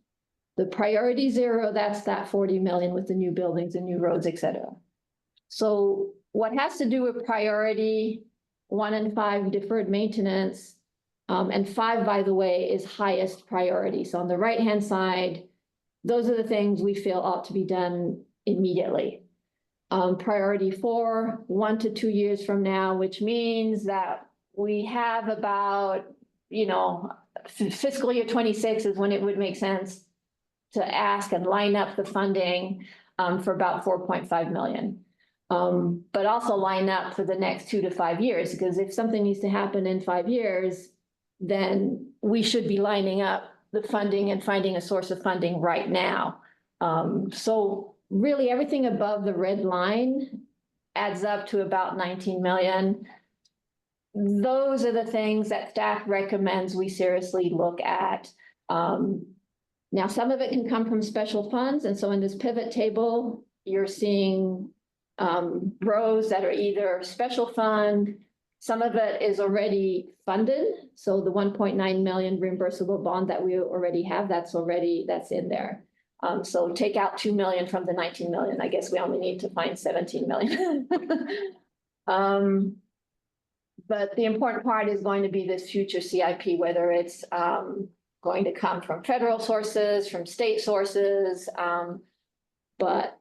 The priority 0, that's that 40 million with the new buildings and new roads, et cetera. So what has to do with priority 1 and 5 deferred maintenance, and 5, by the way, is highest priority. So on the right-hand side, those are the things we feel ought to be done immediately. Priority 4, 1 to 2 years from now, which means that we have about, fiscal year 26 is when it would make sense to ask and line up the funding for about 4.5 million. But also line up for the next 2 to 5 years, because if something needs to happen in 5 years, then we should be lining up the funding and finding a source of funding right now. So really everything above the red line adds up to about 19 million. Those are the things that staff recommends we seriously look at. Now, some of it can come from special funds. And so in this pivot table, you're seeing rows that are either special fund, some of it is already funded. So the 1.9 million reimbursable bond that we already have, that's in there. So take out 2 million from the 19 million. I guess we only need to find 17 million. But the important part is going to be this future CIP, whether it's going to come from federal sources, from state sources. But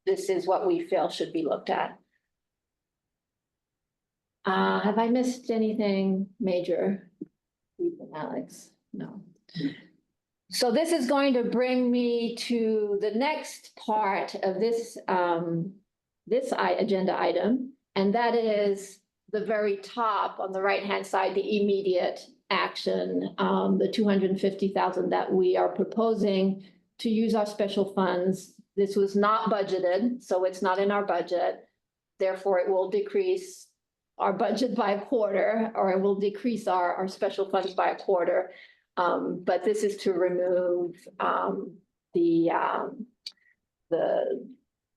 this is what we feel should be looked at. Have I missed anything major, Alex? No. So this is going to bring me to the next part of this agenda item, and that is the very top on the right-hand side, the immediate action, the 250,000 that we are proposing to use our special funds. This was not budgeted, so it's not in our budget. Therefore, it will decrease our budget by a quarter, or it will decrease our special funds by a quarter. But this is to remove the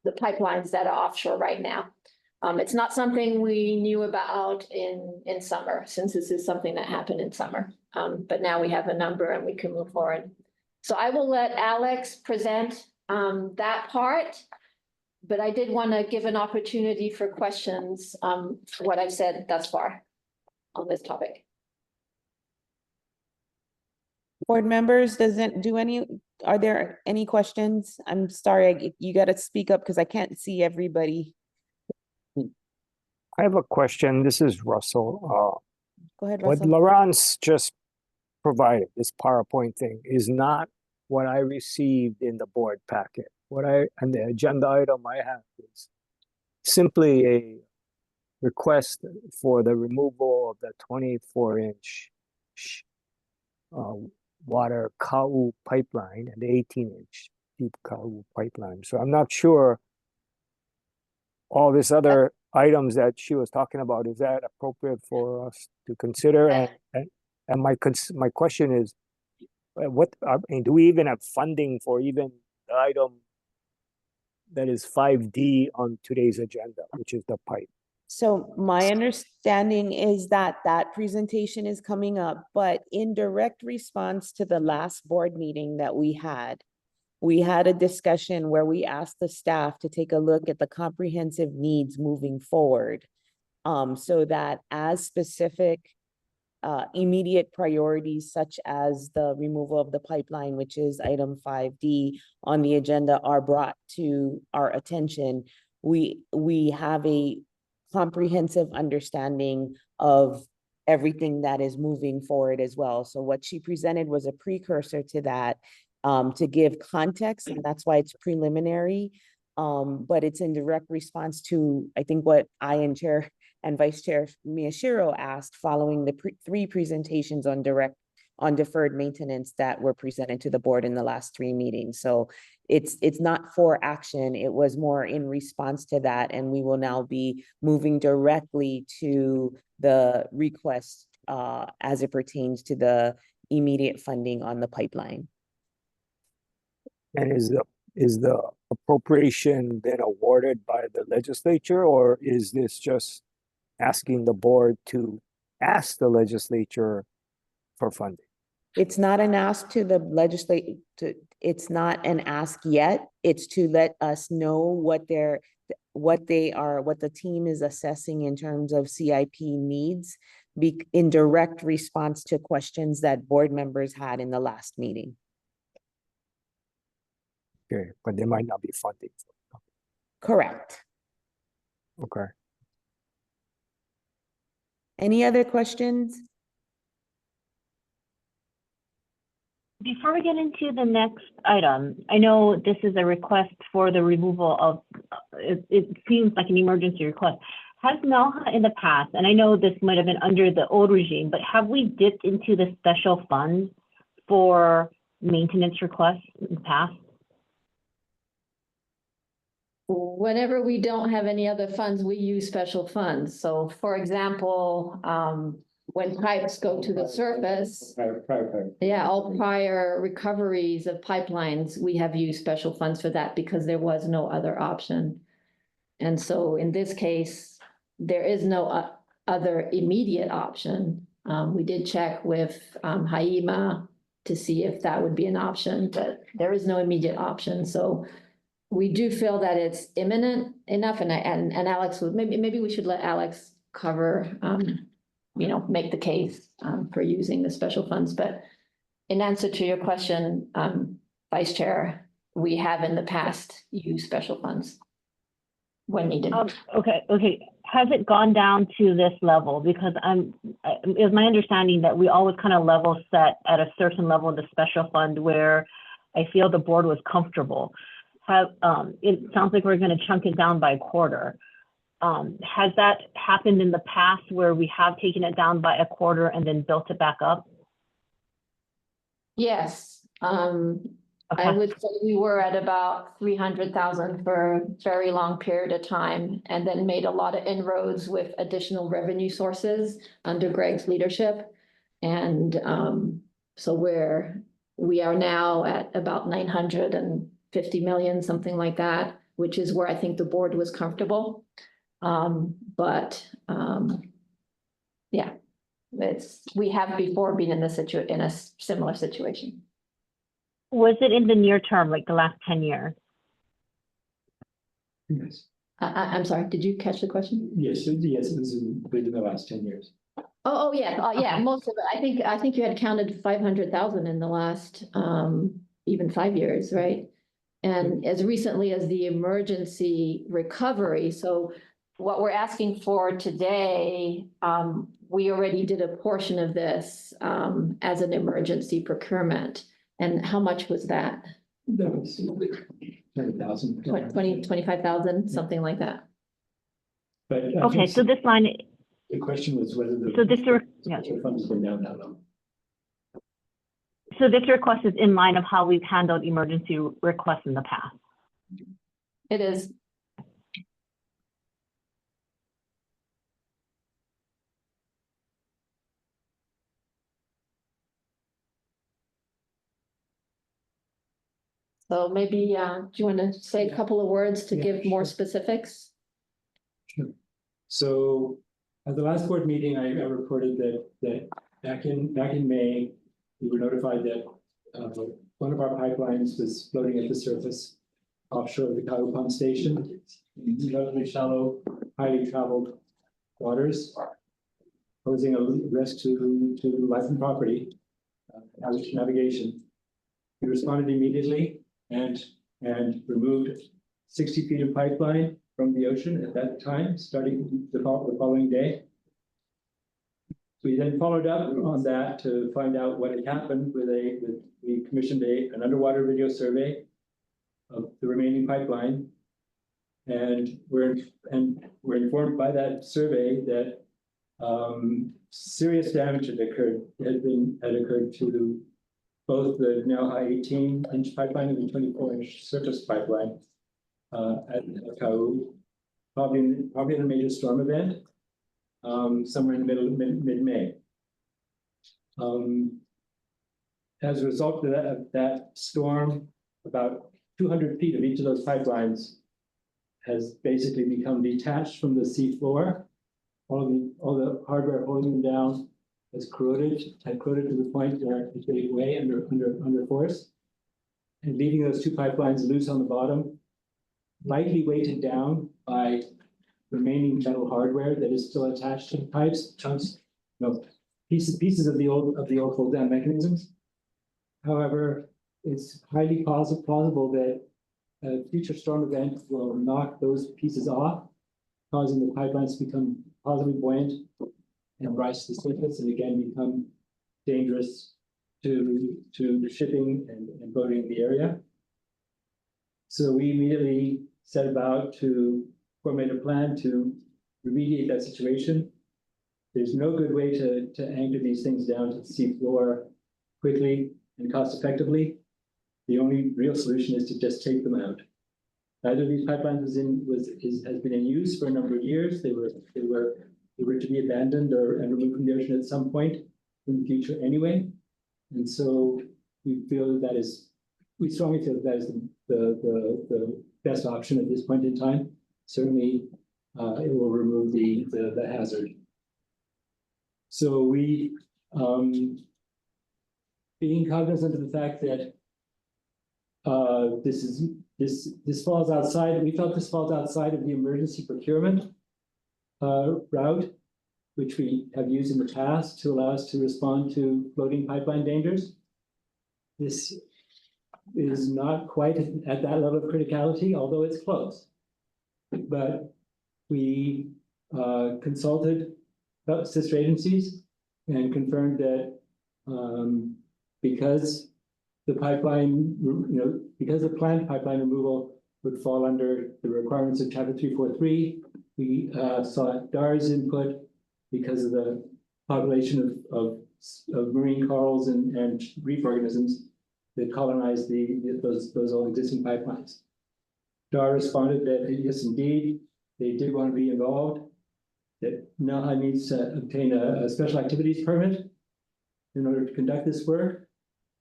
pipelines that are offshore right now. It's not something we knew about in summer, since this is something that happened in summer. But now we have a number and we can move forward. So I will let Alex present that part. But I did want to give an opportunity for questions for what I've said thus far on this topic. Board members, are there any questions? I'm sorry, you got to speak up because I can't see everybody. I have a question. This is Russell. Go ahead, What Russell. Laurence just provided, this PowerPoint thing, is not what I received in the board packet. And the agenda item I have is simply a request for the removal of the 24-inch water KAU pipeline and the 18-inch deep KAU pipeline. So I'm not sure all this other items that she was talking about, is that appropriate for us to consider? And my question is, do we even have funding for even the item that is 5D on today's agenda, which is the pipe? So my understanding is that presentation is coming up, but in direct response to the last board meeting that we had, we had a discussion where we asked the staff to take a look at the comprehensive needs moving forward. So that as specific immediate priorities such as the removal of the pipeline, which is item 5D on the agenda, are brought to our attention, we have a comprehensive understanding of everything that is moving forward as well. So what she presented was a precursor to that, to give context, and that's why it's preliminary. But it's in direct response to, I think, what I and Chair and Vice Chair Miyashiro asked following the three presentations on deferred maintenance that were presented to the board in the last 3 meetings. So it's not for action, it was more in response to that, and we will now be moving directly to the request as it pertains to the immediate funding on the pipeline. And is the appropriation then awarded by the legislature, or is this just asking the board to ask the legislature for funding? It's not an ask to the legislature, it's not an ask yet. It's to let us know what the team is assessing in terms of CIP needs, in direct response to questions that board members had in the last meeting. Okay, but there might not be funding. Correct. Okay. Any other questions? Before we get into the next item, I know this is a request for the removal of, it seems like an emergency request. Has NELHA in the past, and I know this might have been under the old regime, but have we dipped into the special fund for maintenance requests in the past? Whenever we don't have any other funds, we use special funds. So for example, when pipes go to the surface, yeah, all prior recoveries of pipelines, we have used special funds for that because there was no other option. And so in this case, there is no other immediate option. We did check with HAIMA to see if that would be an option, but there is no immediate option. So we do feel that it's imminent enough, and Alex would, maybe we should let Alex cover, make the case for using the special funds. But in answer to your question, Vice Chair, we have in the past used special funds when needed. Okay. Has it gone down to this level? Because it was my understanding that we always kind of level set at a certain level of the special fund where I feel the board was comfortable. It sounds like we're going to chunk it down by a quarter. Has that happened in the past where we have taken it down by a quarter and then built it back up? Yes. I would say we were at about 300,000 for a very long period of time, and then made a lot of inroads with additional revenue sources under Greg's leadership. And so we are now at about 950 million, something like that, which is where I think the board was comfortable. Yeah, we have before been in a similar situation. Was it in the near term, like the last 10 years? Yes. I'm sorry, did you catch the question? Yes, it was within the last 10 years. Oh, yeah, yeah, most of it. I think you had counted 500,000 in the last, even 5 years, right? And as recently as the emergency recovery. So what we're asking for today, we already did a portion of this as an emergency procurement. And how much was that? That was 20,000. 25,000, something like that. But okay, so this line. The question was whether the special funds were down that low. So this request is in line of how we've handled emergency requests in the past. It is. So maybe, do you want to say a couple of words to give more specifics? Sure. So at the last board meeting, I reported that back in May, we were notified that one of our pipelines was floating at the surface offshore of the Kau Pump Station, in relatively shallow, highly traveled waters, posing a risk to life and property, navigation. We responded immediately and removed 60 feet of pipeline from the ocean at that time, starting the following day. We then followed up on that to find out what had happened we commissioned an underwater video survey of the remaining pipeline. And we're informed by that survey that serious damage had occurred to both the NELHA 18-inch pipeline and the 24-inch surface pipeline at Kau, probably in a major storm event, somewhere in the middle of mid-May. As a result of that storm, about 200 feet of each of those pipelines has basically become detached from the sea floor. All the hardware holding them down has corroded to the point where it gave way under force, and leaving those two pipelines loose on the bottom, lightly weighted down by remaining metal hardware that is still attached to the pipes, pieces of the old hold down mechanisms. However, it's highly plausible that a future storm event will knock those pieces off, causing the pipelines to become positively buoyant and rise to the surface, and again become dangerous to shipping and boating in the area. So we immediately set about to formulate a plan to remediate that situation. There's no good way to anchor these things down to the sea floor quickly and cost effectively. The only real solution is to just take them out. Neither of these pipelines has been in use for a number of years. They were to be abandoned and removed from the ocean at some point in the future anyway. And so we strongly feel that is the best option at this point in time. Certainly, it will remove the hazard. So we, being cognizant of the fact that this falls outside, we felt this falls outside of the emergency procurement route, which we have used in the past to allow us to respond to floating pipeline dangers. This is not quite at that level of criticality, although it's close. But we consulted sister agencies and confirmed that because the pipeline, because the planned pipeline removal would fall under the requirements of Chapter 343, we sought DAR's input because of the population of marine corals and reef organisms that colonize those old existing pipelines. DAR responded that yes, indeed, they did want to be involved, that NELHA needs to obtain a special activities permit in order to conduct this work.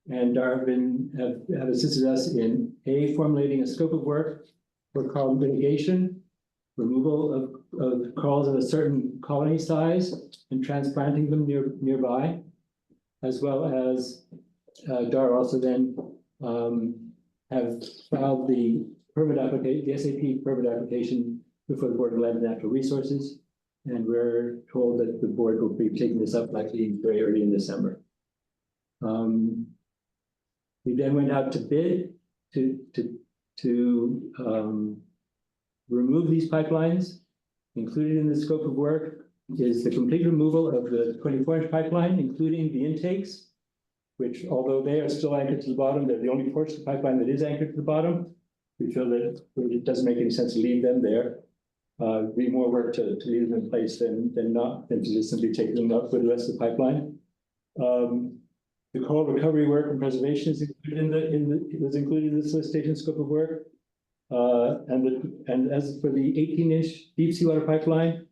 And DAR have assisted us in formulating a scope of work for coral mitigation, removal of corals of a certain colony size and transplanting them nearby, as well as DAR also then have filed the permit application, the SAP permit application before the Board of Land and Natural Resources. And we're told that the board will be taking this up likely very early in December. We then went out to bid to remove these pipelines. Included in the scope of work is the complete removal of the 24-inch pipeline, including the intakes, which, although they are still anchored to the bottom, they're the only portion of the pipeline that is anchored to the bottom. We feel that it doesn't make any sense to leave them there. It'd be more work to leave them in place than to just simply take them up with the rest of the pipeline. The coral recovery work and preservation is included in the solicitation scope of work. And as for the 18-inch deep seawater pipeline,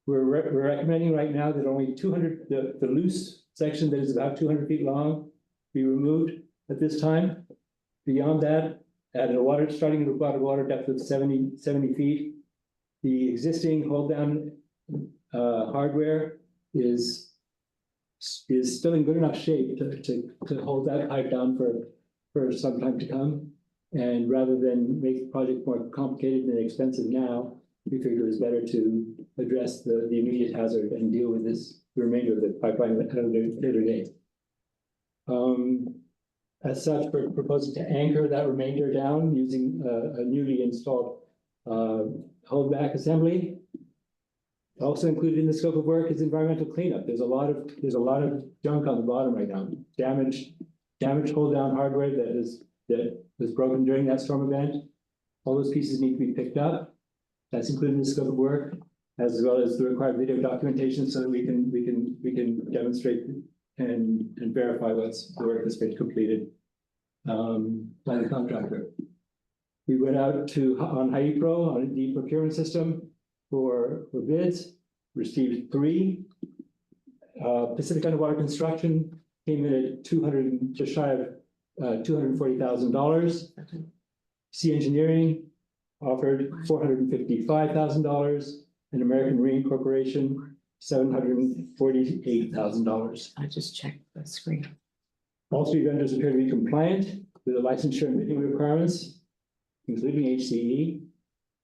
we're recommending right now that only 200, the loose section that is about 200 feet long, be removed at this time. Beyond that, starting at about a water depth of 70 feet, the existing hold down hardware is still in good enough shape to hold that pipe down for for some time to come. And rather than make the project more complicated and expensive now, we figured it was better to address the immediate hazard and deal with this, the remainder of the pipeline at a later date. As such, we're proposing to anchor that remainder down using a newly installed holdback assembly. Also included in the scope of work is environmental cleanup. There's a lot of junk on the bottom right now. Damaged hold down hardware that was broken during that storm event. All those pieces need to be picked up. That's included in the scope of work, as well as the required video documentation, so that we can demonstrate and verify what's the work that's been completed by the contractor. We went out on HIPRO on the procurement system for bids, received 3. Pacific Underwater Construction came in at just shy of $240,000. Sea Engineering offered $455,000, and American Marine Corporation $748,000. I just checked the screen. All 3 vendors appear to be compliant with the licensure and bidding requirements, including HCE.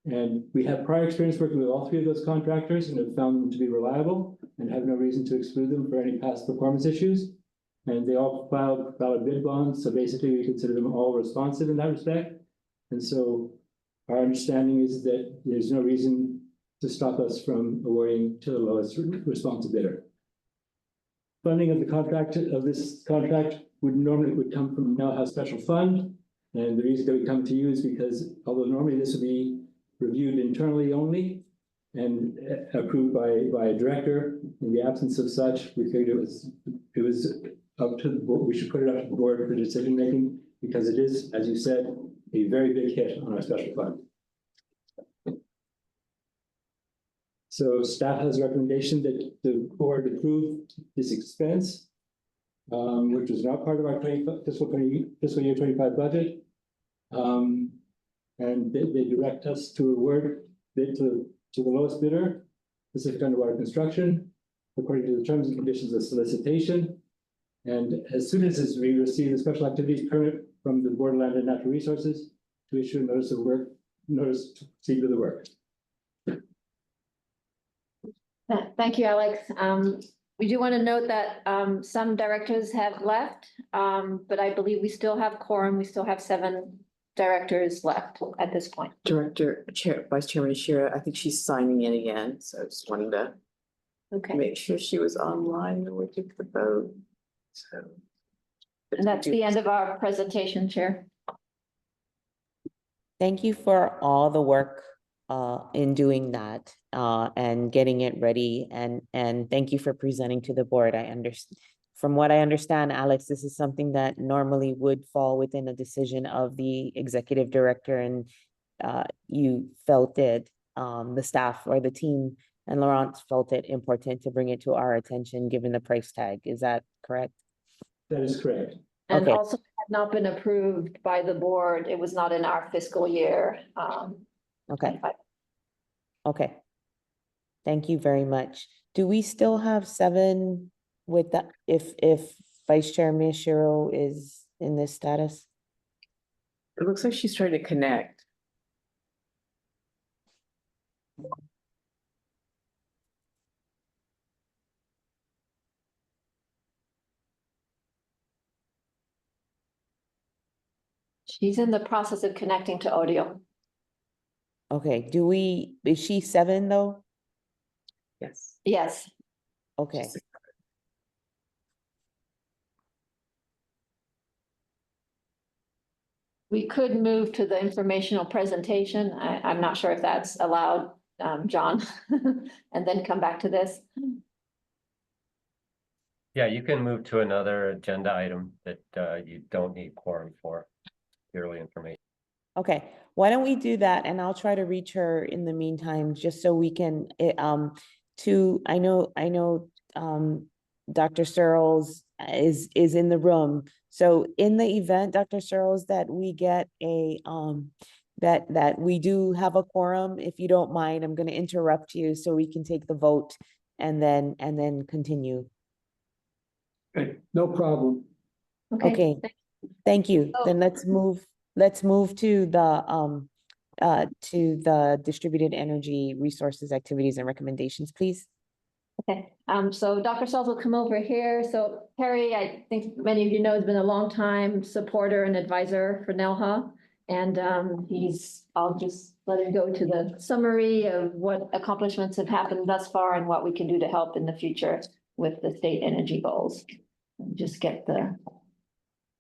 And we have prior experience working with all 3 of those contractors and have found them to be reliable and have no reason to exclude them for any past performance issues. And they all filed valid bid bonds, so basically we consider them all responsive in that respect. And so our understanding is that there's no reason to stop us from awarding to the lowest responsive bidder. Funding of this contract would come from NELHA Special Fund. And the reason that we come to you is because although normally this would be reviewed internally only and approved by a director, in the absence of such, we figured it was up to the board. We should put it up to the board for decision making, because it is, as you said, a very big hit on our special fund. So staff has a recommendation that the board approve this expense, which was not part of our fiscal year 25 budget. And they direct us to award bid to the lowest bidder, Pacific Underwater Construction, according to the terms and conditions of solicitation. And as soon as we receive the special activities permit from the Board of Land and Natural Resources, to issue a notice to proceed with the work. Thank you, Alex. We do want to note that some directors have left, but I believe we still have quorum. We still have 7 directors left at this point. Vice Chairman Shira, I think she's signing in again, so I just wanted to make sure she was online when we took the vote. So, and that's the end of our presentation, Chair. Thank you for all the work in doing that and getting it ready, and thank you for presenting to the board. I understand. From what I understand, Alex, this is something that normally would fall within a decision of the executive director, and you felt it, the staff or the team and Laurence felt it important to bring it to our attention given the price tag. Is that correct? That is correct. And okay. Also had not been approved by the board. It was not in our fiscal year. Okay. Okay. Thank you very much. Do we still have 7 with that, if Vice Chair Miyashiro is in this status? it looks like she's trying to connect. She's in the process of connecting to audio. Okay, is she 7 though? Yes. Yes. Okay. We could move to the informational presentation. I'm not sure if that's allowed, John, and then come back to this. Yeah, you can move to another agenda item that you don't need quorum for, purely information. Okay, why don't we do that, and I'll try to reach her in the meantime, just so we can, I know Dr. Searles is in the room. So in the event, Dr. Searles, that we get a, that we do have a quorum, if you don't mind, I'm gonna interrupt you so we can take the vote and then continue. Okay, no problem. Okay, Thank you. Oh. Then let's move to the distributed energy resources, activities and recommendations, please. Okay, so Dr. Sells will come over here. So Terry, I think many of you know, has been a long time supporter and advisor for NELHA. And I'll just let him go to the summary of what accomplishments have happened thus far and what we can do to help in the future with the state energy goals. Just get the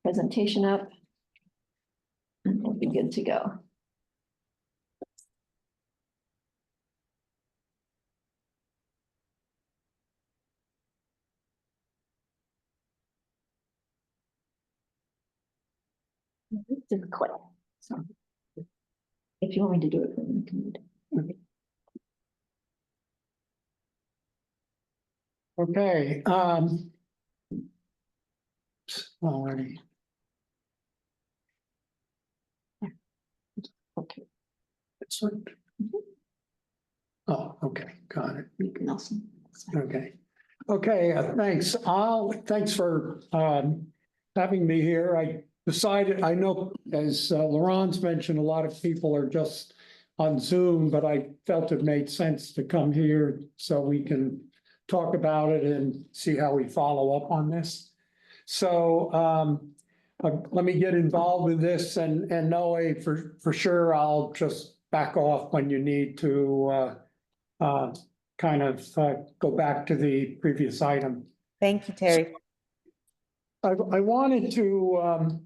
presentation up. And we'll be good to go. Just click. So if you want me to do it for you, can do it. Okay, alrighty. Okay. Excellent. Oh, okay, got it. You can also. Okay. Okay, thanks. Thanks for having me here. I decided, I know, as Laurent's mentioned, a lot of people are just on Zoom, but I felt it made sense to come here so we can talk about it and see how we follow up on this. So let me get involved with this, and Noe, for sure, I'll just back off when you need to kind of go back to the previous item. Thank you, Terry. I wanted to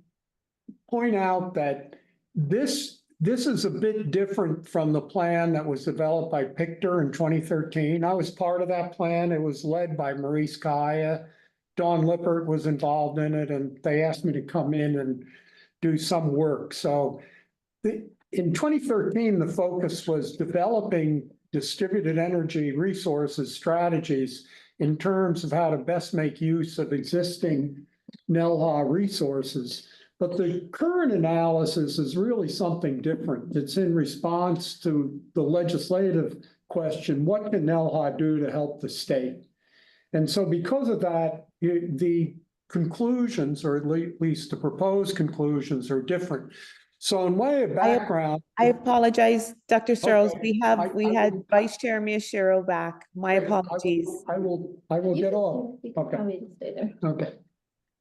point out that this is a bit different from the plan that was developed by Pictor in 2013. I was part of that plan. It was led by Maurice Kaya. Don Lippert was involved in it, and they asked me to come in and do some work. So in 2013, the focus was developing distributed energy resources strategies in terms of how to best make use of existing NELHA resources. But the current analysis is really something different. It's in response to the legislative question, what can NELHA do to help the state? And so because of that, the conclusions, or at least the proposed conclusions, are different. So in way of background. I apologize, Dr. Searles. Okay. We had Vice Chair Miyashiro back. My apologies. I will get on. Okay. Stay there. Okay.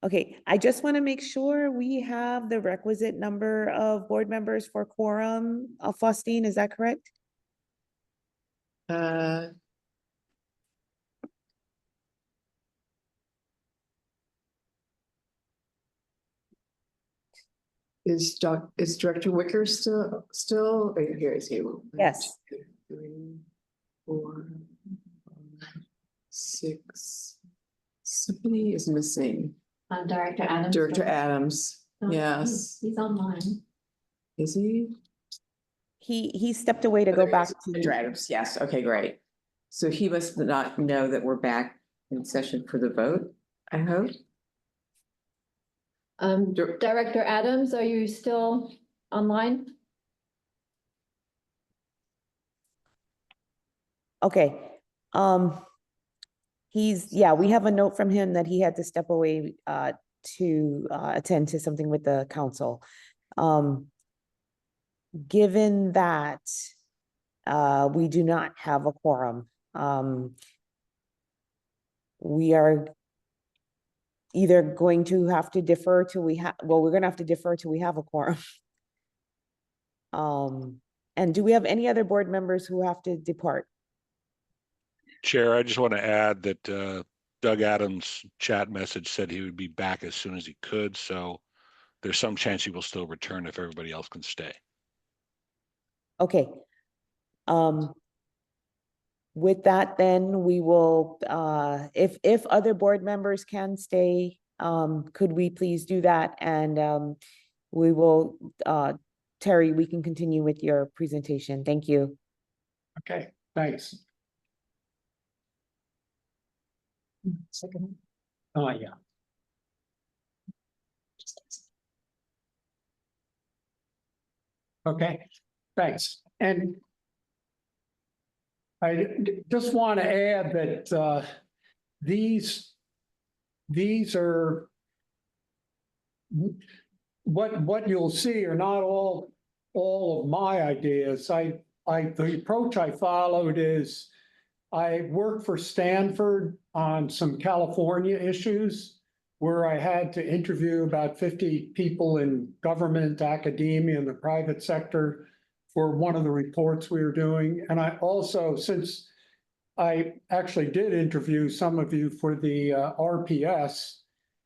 Okay, I just want to make sure we have the requisite number of board members for quorum. Faustine, is that correct? Is Director Wicker still, right here is he? Yes. 3, 4, 5, 6. Somebody is missing. Director Adams. Director Adams, yes. He's online. Is he? He stepped away to go back to. Director Adams, yes, okay, great. So he must not know that we're back in session for the vote, I hope. Director Adams, are you still online? Okay. We have a note from him that he had to step away to attend to something with the council. Given that we do not have a quorum, we are either going to have to defer till we're going to have to defer till we have a quorum. And do we have any other board members who have to depart? Chair, I just want to add that Doug Adams' chat message said he would be back as soon as he could. So there's some chance he will still return if everybody else can stay. Okay. With that, then we will, if other board members can stay, could we please do that? And we will, Terry, we can continue with your presentation. Thank you. Okay, thanks. Second. Oh, yeah. Okay, thanks. And I just want to add that these are what you'll see are not all of my ideas. The approach I followed is I worked for Stanford on some California issues where I had to interview about 50 people in government, academia, and the private sector for one of the reports we were doing. And I also, since I actually did interview some of you for the RPS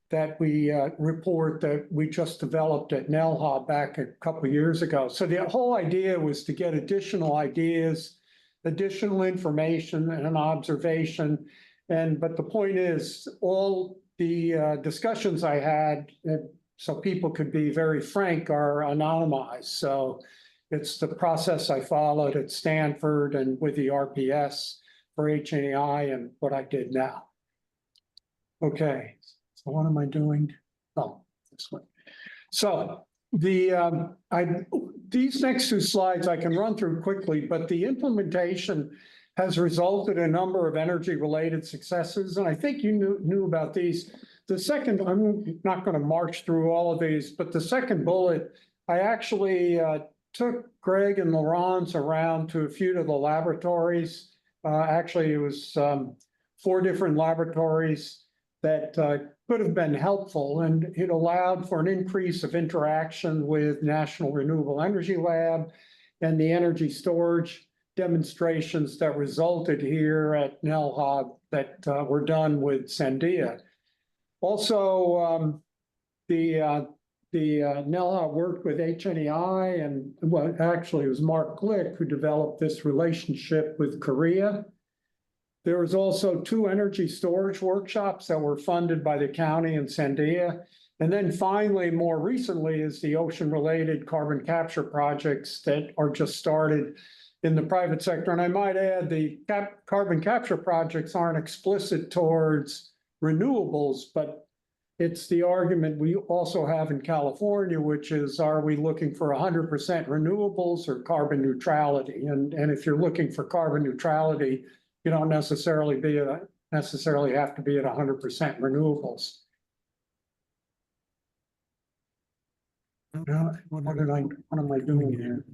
that we report that we just developed at NELHA back a couple of years ago. So the whole idea was to get additional ideas, additional information and an observation. But the point is, all the discussions I had, so people could be very frank, are anonymized. So it's the process I followed at Stanford and with the RPS for HNEI and what I did now. Okay, so what am I doing? Oh, this one. So these next two slides I can run through quickly, but the implementation has resulted in a number of energy-related successes, and I think you knew about these. The second, I'm not going to march through all of these, but the second bullet, I actually took Greg and Laurence around to a few of the laboratories. Actually, it was 4 different laboratories that could have been helpful, and it allowed for an increase of interaction with National Renewable Energy Lab and the energy storage demonstrations that resulted here at NELHA that were done with Sandia. Also, the NELHA worked with HNEI, and well, actually it was Mark Glick who developed this relationship with Korea. There was also 2 energy storage workshops that were funded by the county and Sandia. And then finally, more recently, is the ocean-related carbon capture projects that are just started in the private sector. And I might add, the carbon capture projects aren't explicit towards renewables, but it's the argument we also have in California, which is, are we looking for 100% renewables or carbon neutrality? And if you're looking for carbon neutrality, you don't necessarily have to be at 100% renewables. What am I doing here?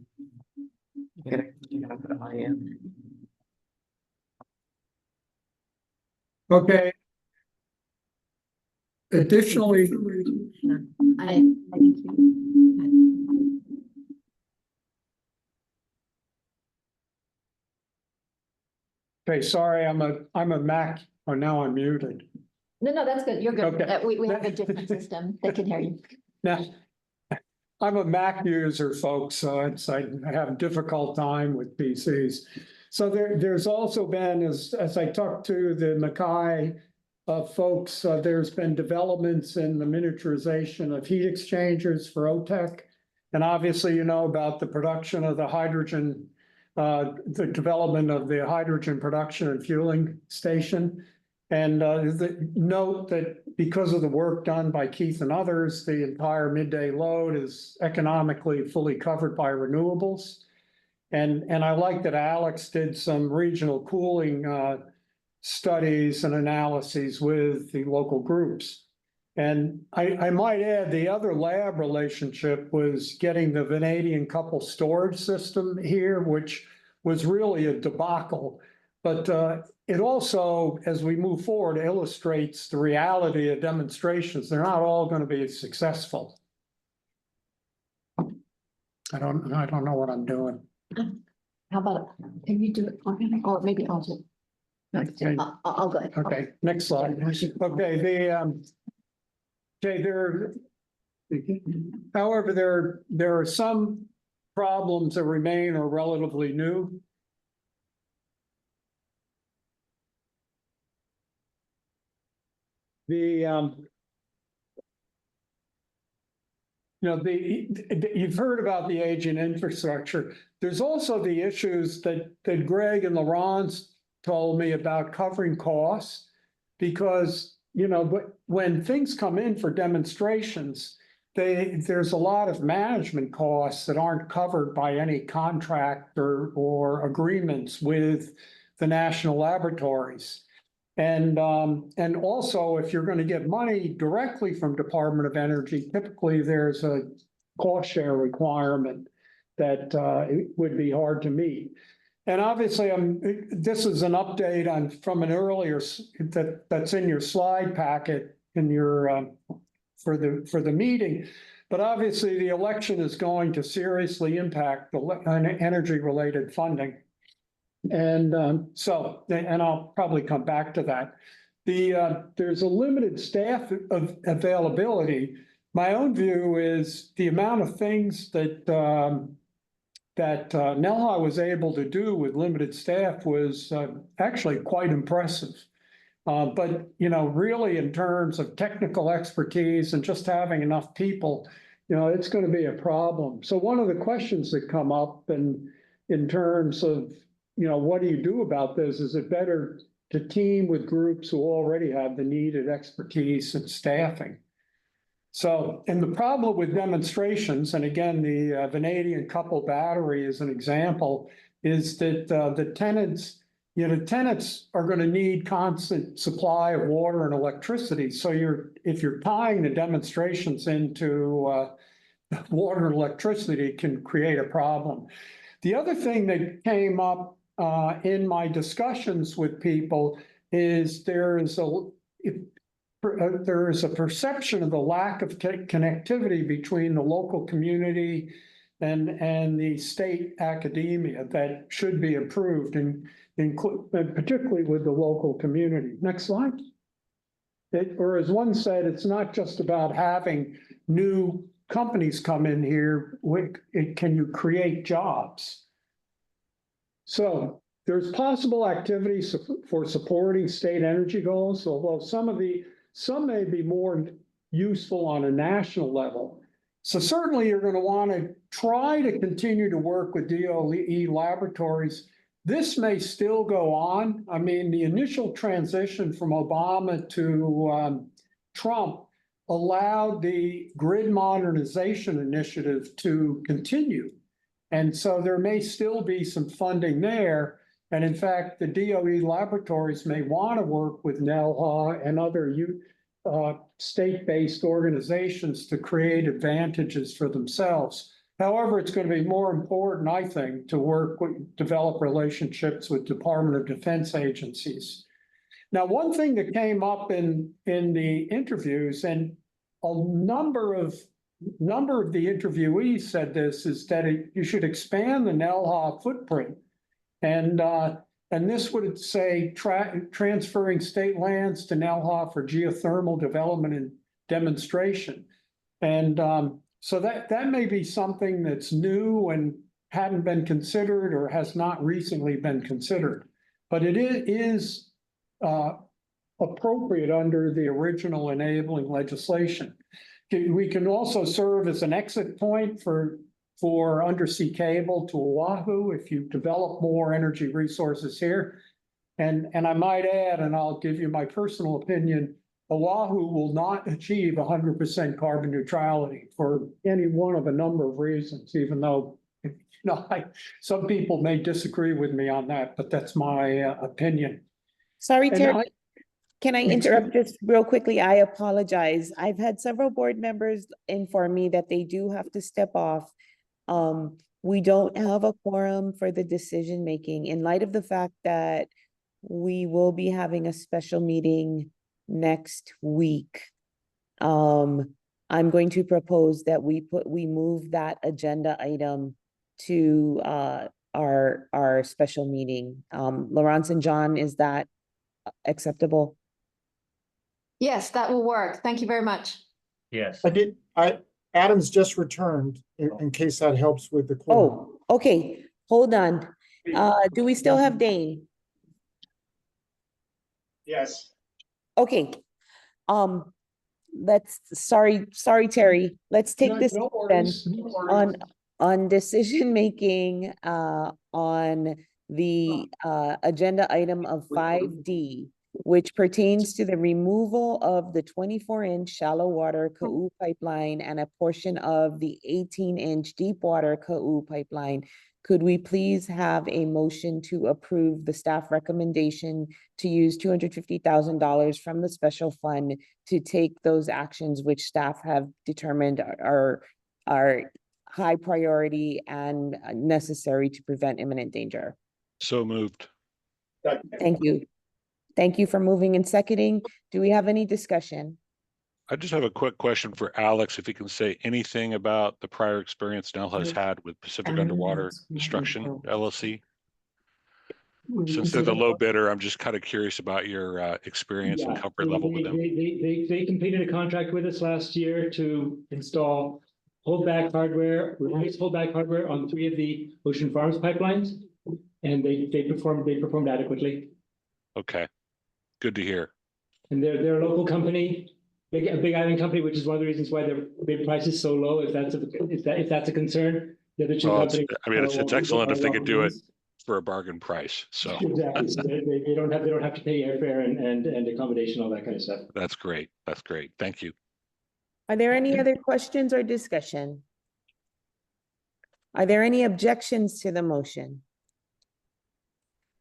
Okay. Additionally, okay, sorry, I'm a Mac. Oh, now I'm muted. No, that's good. You're good. Okay. We have a different system. They can hear you. Now, I'm a Mac user, folks, so I have a difficult time with PCs. So there's also been, as I talked to the Mackay folks, there's been developments in the miniaturization of heat exchangers for OTEC. And obviously, you know about the production of the hydrogen, the development of the hydrogen production and fueling station. And note that because of the work done by Keith and others, the entire midday load is economically fully covered by renewables. And I like that Alex did some regional cooling studies and analyses with the local groups. And I might add, the other lab relationship was getting the vanadium coupled storage system here, which was really a debacle. But it also, as we move forward, illustrates the reality of demonstrations. They're not all going to be successful. I don't know what I'm doing. How about, can you do it? Or maybe I'll do it. Okay. I'll go ahead. Okay, next slide. Okay, however, there are some problems that remain or relatively new. You've heard about the aging infrastructure. There's also the issues that Greg and Laurence told me about covering costs, because, but when things come in for demonstrations, there's a lot of management costs that aren't covered by any contract or agreements with the national laboratories. And also, if you're going to get money directly from Department of Energy, typically there's a cost share requirement that it would be hard to meet. And obviously, this is an update from an earlier that's in your slide packet in your for the meeting. But obviously, the election is going to seriously impact the energy-related funding. And I'll probably come back to that. There's a limited staff availability. My own view is the amount of things that NELHA was able to do with limited staff was actually quite impressive. But, really in terms of technical expertise and just having enough people, it's going to be a problem. So one of the questions that come up in terms of, what do you do about this? Is it better to team with groups who already have the needed expertise and staffing? So, and the problem with demonstrations, and again, the vanadium coupled battery is an example, is that the tenants are going to need constant supply of water and electricity. So if you're tying the demonstrations into water and electricity, it can create a problem. The other thing that came up in my discussions with people is there is a perception of the lack of connectivity between the local community and the state academia that should be improved, and particularly with the local community. Next slide. Or as one said, it's not just about having new companies come in here. Can you create jobs? So there's possible activities for supporting state energy goals, although some may be more useful on a national level. So certainly you're going to want to try to continue to work with DOE laboratories. This may still go on. I mean, the initial transition from Obama to Trump allowed the grid modernization initiative to continue. And so there may still be some funding there. And in fact, the DOE laboratories may want to work with NELHA and other state-based organizations to create advantages for themselves. However, it's going to be more important, I think, to develop relationships with Department of Defense agencies. Now, one thing that came up in the interviews, and a number of the interviewees said this, is that you should expand the NELHA footprint. And this would say transferring state lands to NELHA for geothermal development and demonstration. And so that may be something that's new and hadn't been considered or has not recently been considered. But it is appropriate under the original enabling legislation. We can also serve as an exit point for undersea cable to Oahu if you develop more energy resources here. And I might add, and I'll give you my personal opinion, Oahu will not achieve 100% carbon neutrality for any one of a number of reasons, even though, some people may disagree with me on that, but that's my opinion. Sorry, And Terry. Can I interrupt just real quickly? I apologize. I've had several board members inform me that they do have to step off. We don't have a quorum for the decision making in light of the fact that we will be having a special meeting next week. I'm going to propose that we move that agenda item to our special meeting. Lawrence and John, is that acceptable? Yes, that will work. Thank you very much. Yes. Adam's just returned in case that helps with the quorum. Oh, okay. Hold on. Do we still have Dane? Yes. Okay. Sorry, Terry. Let's take this then on decision making on the agenda item of 5D, which pertains to the removal of the 24-inch shallow water Ka'u pipeline and a portion of the 18-inch deep water Ka'u pipeline Could we please have a motion to approve the staff recommendation to use $250,000 from the special fund to take those actions which staff have determined are high priority and necessary to prevent imminent danger? So moved. Thank you. Thank you for moving and seconding. Do we have any discussion? I just have a quick question for Alex, if he can say anything about the prior experience NELHA has had with Pacific Underwater Destruction LLC. Since they're the low bidder, I'm just kind of curious about your experience and comfort level with them. They completed a contract with us last year to install holdback hardware, replace holdback hardware on 3 of the Ocean Farms pipelines. And they performed adequately. Okay, good to hear. And they're a local company, a big island company, which is one of the reasons why their bid price is so low. If that's a concern, the other two companies. I mean, it's excellent if they could do it for a bargain price. So exactly, so they don't have to pay airfare and accommodation, all that kind of stuff. That's great. That's great. Thank you. Are there any other questions or discussion? Are there any objections to the motion?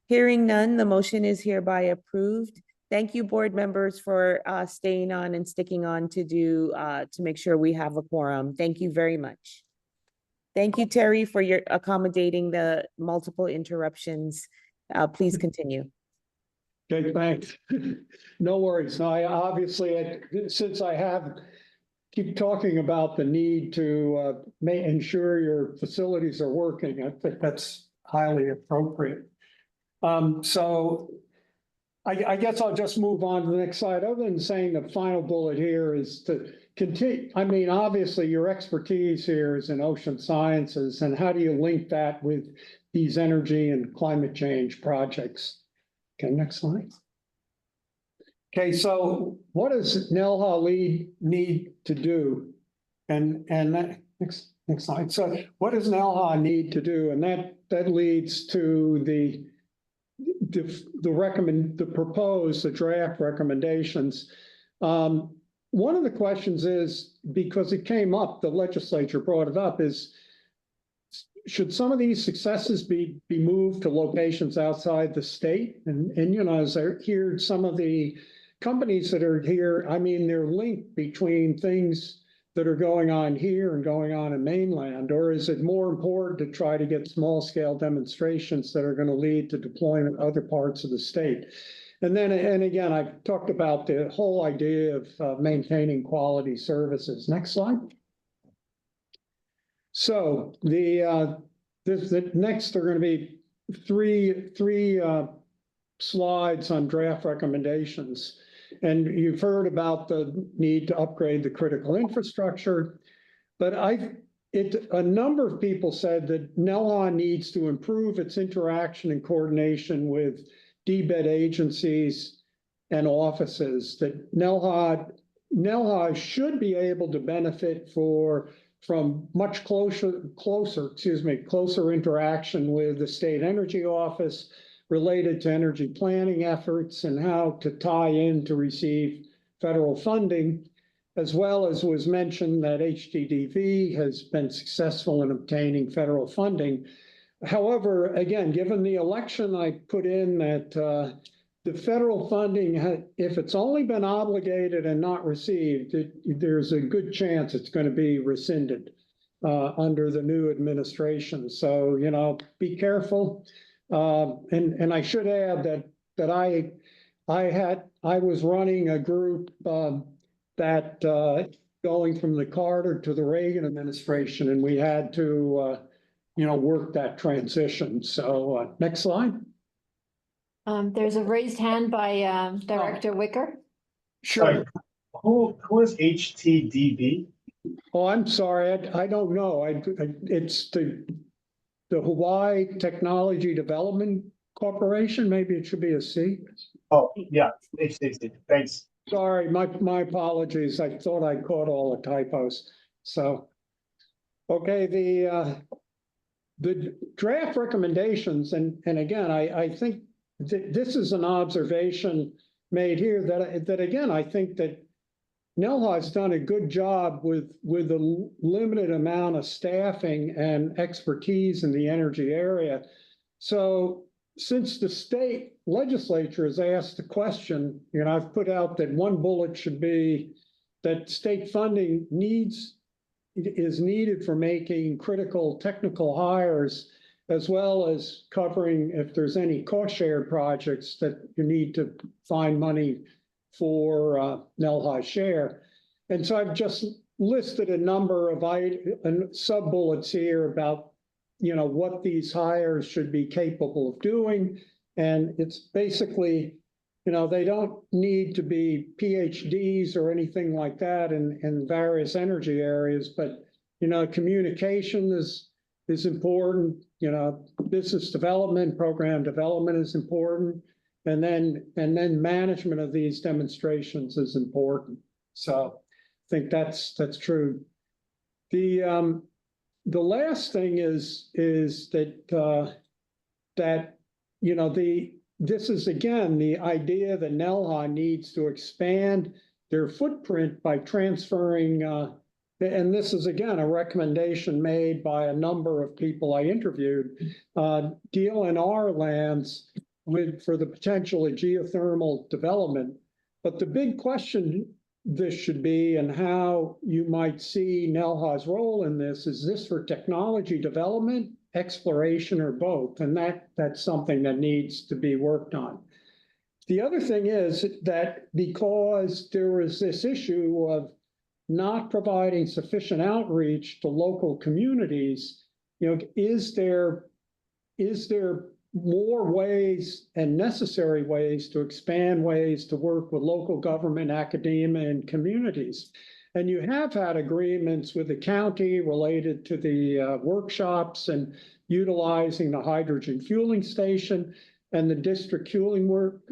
Hearing none, the motion is hereby approved. Thank you, board members, for staying on and sticking on to make sure we have a quorum. Thank you very much. Thank you, Terry, for your accommodating the multiple interruptions. Please continue. Okay, thanks. No worries. I obviously, since I keep talking about the need to ensure your facilities are working, I think that's highly appropriate. So I guess I'll just move on to the next slide. Other than saying the final bullet here is to continue. I mean, obviously your expertise here is in ocean sciences, and how do you link that with these energy and climate change projects? Okay, next slide. Okay, so what does NELHA need to do? And next slide. So what does NELHA need to do? And that leads to the draft recommendations. One of the questions is, because it came up, the legislature brought it up, is should some of these successes be moved to locations outside the state? And you know, as I hear some of the companies that are here, I mean, they're linked between things that are going on here and going on in mainland, or is it more important to try to get small scale demonstrations that are going to lead to deployment in other parts of the state? And then, and again, I talked about the whole idea of maintaining quality services. Next slide. So the next are going to be three slides on draft recommendations. And you've heard about the need to upgrade the critical infrastructure, but a number of people said that NELHA needs to improve its interaction and coordination with DBED agencies and offices, that NELHA should be able to benefit from much closer interaction with the State Energy Office related to energy planning efforts and how to tie in to receive federal funding, as well as was mentioned that HTDV has been successful in obtaining federal funding. However, again, given the election, I put in that the federal funding, if it's only been obligated and not received, there's a good chance it's going to be rescinded under the new administration. So, you know, be careful. And I should add that I was running a group that going from the Carter to the Reagan administration, and we had to work that transition. So next slide. There's a raised hand by Director Wicker. Sure. Who is HTDB? Oh, I'm sorry. I don't know. It's the Hawaii Technology Development Corporation. Maybe it should be a C. Oh, yeah. HTDB. Thanks. Sorry, my apologies. I thought I caught all the typos. So, okay, the draft recommendations, and again, I think this is an observation made here that again, I think that NELHA has done a good job with the limited amount of staffing and expertise in the energy area. So since the state legislature has asked the question, you know, I've put out that one bullet should be that state funding is needed for making critical technical hires, as well as covering if there's any cost shared projects that you need to find money for NELHA share. And so I've just listed a number of sub bullets here about, you know, what these hires should be capable of doing. And it's basically, you know, they don't need to be PhDs or anything like that in various energy areas, but, you know, communication is important, you know, business development, program development is important. And then management of these demonstrations is important. So I think that's true. The last thing is that that, you know, this is again the idea that NELHA needs to expand their footprint by transferring, and this is again a recommendation made by a number of people I interviewed, DLNR lands for the potential of geothermal development. But the big question this should be, and how you might see NELHA's role in this, is this for technology development, exploration, or both? And that's something that needs to be worked on. The other thing is that because there is this issue of not providing sufficient outreach to local communities, you know, is there more ways and necessary ways to expand ways to work with local government, academia, and communities? And you have had agreements with the county related to the workshops and utilizing the hydrogen fueling station and the district cooling work.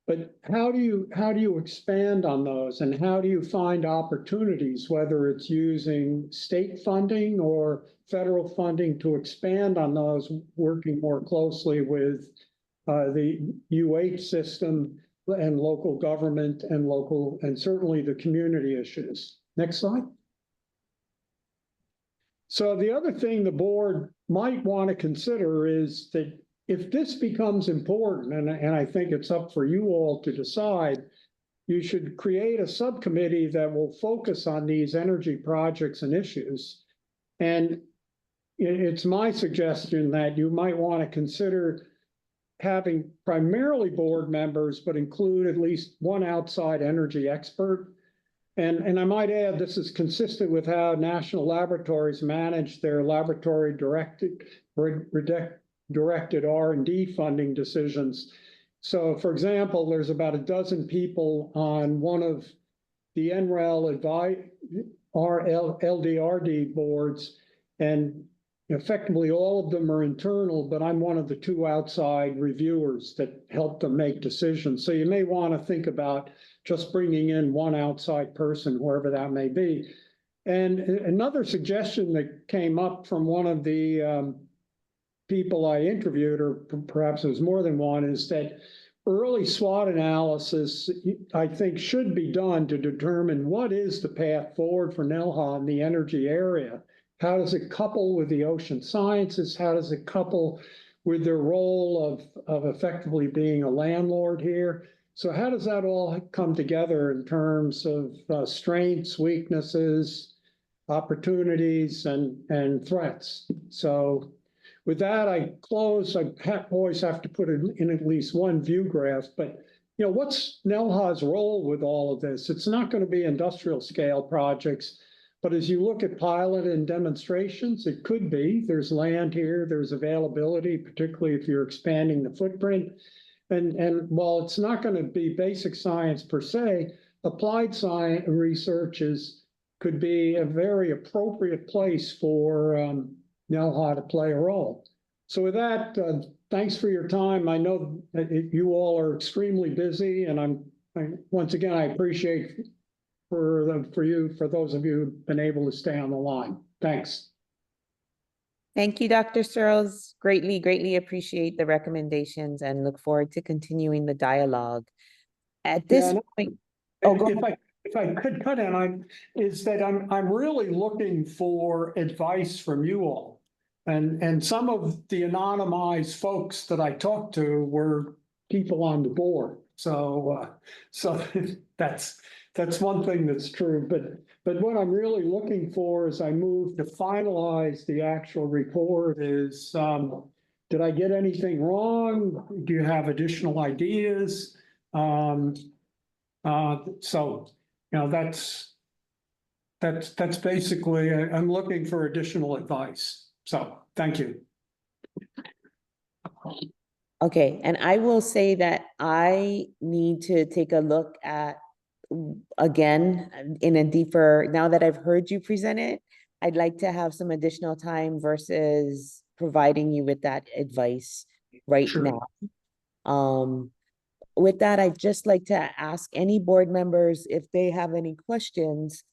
But how do you expand on those, and how do you find opportunities, whether it's using state funding or federal funding, to expand on those, working more closely with the UH system and local government and certainly the community issues? Next slide. So the other thing the board might want to consider is that if this becomes important, and I think it's up for you all to decide, you should create a subcommittee that will focus on these energy projects and issues. And it's my suggestion that you might want to consider having primarily board members, but include at least one outside energy expert. And I might add, this is consistent with how national laboratories manage their laboratory directed R&D funding decisions. So for example, there's about a dozen people on one of the NREL LDRD boards, and effectively all of them are internal, but I'm one of the two outside reviewers that help them make decisions. So you may want to think about just bringing in one outside person, whoever that may be. And another suggestion that came up from one of the people I interviewed, or perhaps it was more than one, is that early SWOT analysis, I think, should be done to determine what is the path forward for NELHA in the energy area. How does it couple with the ocean sciences? How does it couple with their role of effectively being a landlord here? So how does that all come together in terms of strengths, weaknesses, opportunities, and threats? So with that, I close. I always have to put in at least one view graph, but you know, what's NELHA's role with all of this? It's not going to be industrial scale projects, but as you look at pilot and demonstrations, it could be. There's land here, there's availability, particularly if you're expanding the footprint. And while it's not going to be basic science per se, applied science research could be a very appropriate place for NELHA to play a role. So with that, thanks for your time. I know that you all are extremely busy, and once again, I appreciate for those of you who've been able to stay on the line. Thanks. Thank you, Dr. Searles. Greatly appreciate the recommendations and look forward to continuing the dialogue. At this Yeah, point, oh, go ahead. If I could cut in, I'm really looking for advice from you all. And some of the anonymized folks that I talked to were people on the board. So that's one thing that's true. But what I'm really looking for as I move to finalize the actual report is, did I get anything wrong? Do you have additional ideas? So, you know, that's basically, I'm looking for additional advice. So, thank you. Okay, and I will say that I need to take a look at, again, in a deeper, now that I've heard you present it, I'd like to have some additional time versus providing you with that advice right now. With that, I'd just like to ask any board members if they have any questions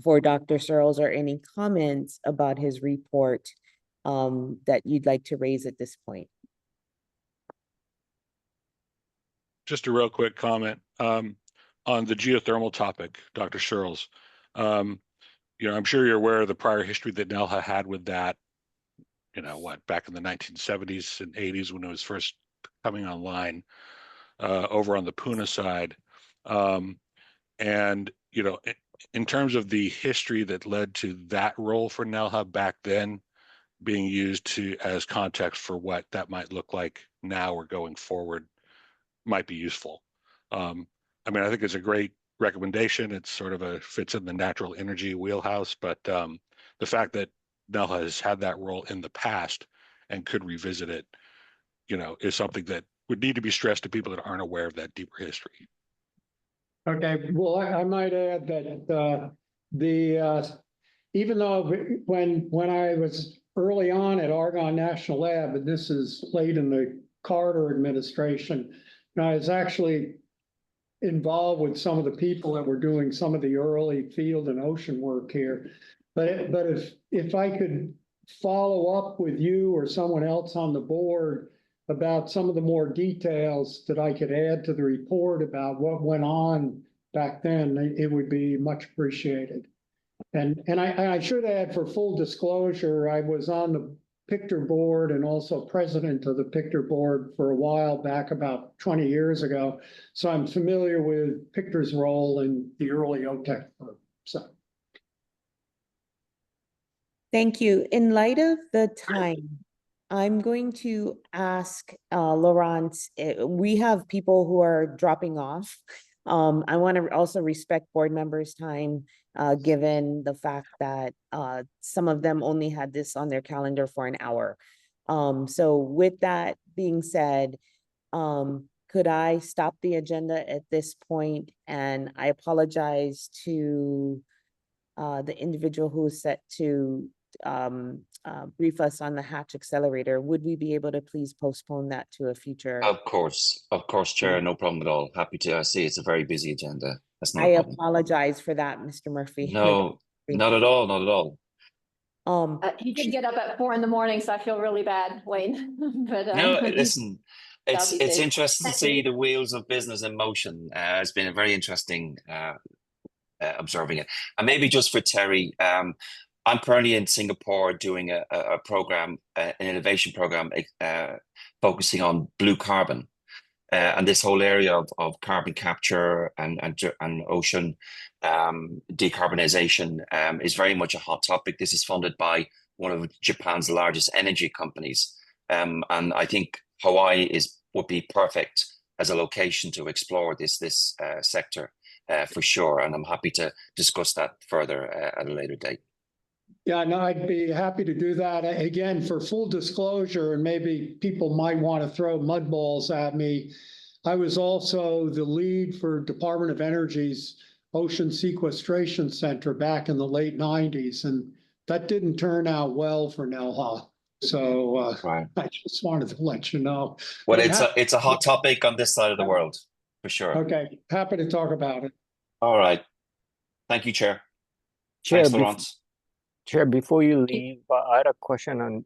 for Dr. Searles or any comments about his report that you'd like to raise at this point. Just a real quick comment on the geothermal topic, Dr. Searles. You know, I'm sure you're aware of the prior history that NELHA had with that, you know, back in the 1970s and 80s when it was first coming online over on the Puna side. And, you know, in terms of the history that led to that role for NELHA back then being used as context for what that might look like now or going forward might be useful. I mean, I think it's a great recommendation. It's sort of fits in the natural energy wheelhouse, but the fact that NELHA has had that role in the past and could revisit it, you know, is something that would need to be stressed to people that aren't aware of that deeper history. Okay, well, I might add that even though when I was early on at Argonne National Lab, and this is late in the Carter administration, and I was actually involved with some of the people that were doing some of the early field and ocean work here. But if I could follow up with you or someone else on the board about some of the more details that I could add to the report about what went on back then, it would be much appreciated. And I should add, for full disclosure, I was on the Picture board and also president of the Picture board for a while back, about 20 years ago. So I'm familiar with Picture's role in the early OTEC group. So. Thank you. In light of the time, I'm going to ask Laurent, we have people who are dropping off. I want to also respect board members' time, given the fact that some of them only had this on their calendar for an hour. So with that being said, could I stop the agenda at this point? And I apologize to the individual who is set to brief us on the Hatch Accelerator. Would we be able to please postpone that to a future? Of course, Chair, no problem at all. Happy to. I see it's a very busy agenda. That's not I a problem. apologize for that, Mr. Murphy. No, not at all, not at all. He did get up at 4 a.m, so I feel really bad, Wayne. But no, listen, it's safe. interesting to see the wheels of business in motion. It's been a very interesting observing it. And maybe just for Terry, I'm currently in Singapore doing a program, an innovation program focusing on blue carbon. And this whole area of carbon capture and ocean decarbonization is very much a hot topic. This is funded by one of Japan's largest energy companies. And I think Hawaii would be perfect as a location to explore this sector for sure. And I'm happy to discuss that further at a later date. Yeah, no, I'd be happy to do that. Again, for full disclosure, and maybe people might want to throw mud balls at me, I was also the lead for Department of Energy's Ocean Sequestration Center back in the late 90s, and that didn't turn out well for NELHA. So right. I just wanted to let you know. Well, it's a hot topic on this side of the world, for sure. Okay, happy to talk about it. All right. Thank you, Chair. Chair, Thanks, Laurent. Chair, before you leave, I had a question on,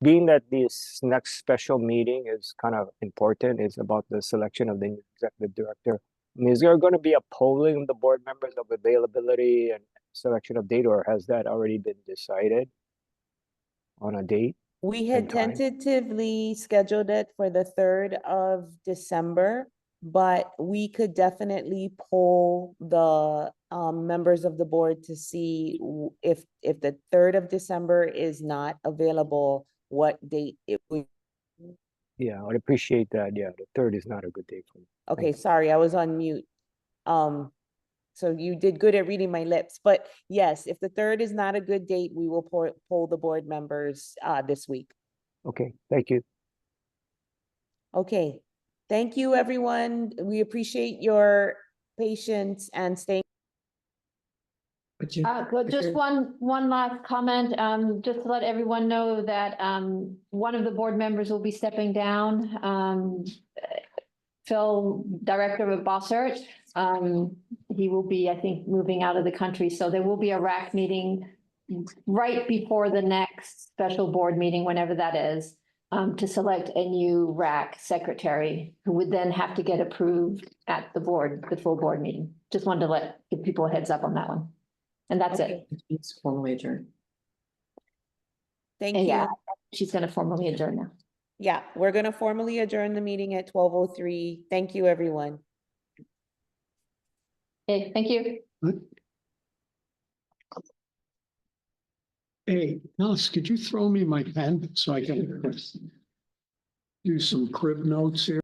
being that this next special meeting is kind of important, it's about the selection of the new executive director. I mean, is there going to be a polling of the board members of availability and selection of date, or has that already been decided on a date? We had and time? tentatively scheduled it for the 3rd of December, but we could definitely poll the members of the board to see if the 3rd of December is not available, what date it would. Yeah, I'd appreciate that. Yeah, the 3rd is not a good date for me. Okay, sorry, I was on mute. So you did good at reading my lips, but yes, if the 3rd is not a good date, we will poll the board members this week. Okay, thank you. Okay, thank you, everyone. We appreciate your patience and staying. Good. Just one last comment, just to let everyone know that, one of the board members will be stepping down. Phil, Director of Bossert, he will be, I think, moving out of the country, so there will be a RAC meeting right before the next special board meeting, whenever that is, to select a new RAC secretary, who would then have to get approved at the full board meeting. Just wanted to give people a heads up on that one. And that's it. It's formally adjourned. Thank And you. yeah, she's gonna formally adjourn now. Yeah, we're gonna formally adjourn the meeting at 12:03. Thank you, everyone. Okay, thank you. Hey, Alice, could you throw me my pen so I can do some crib notes here?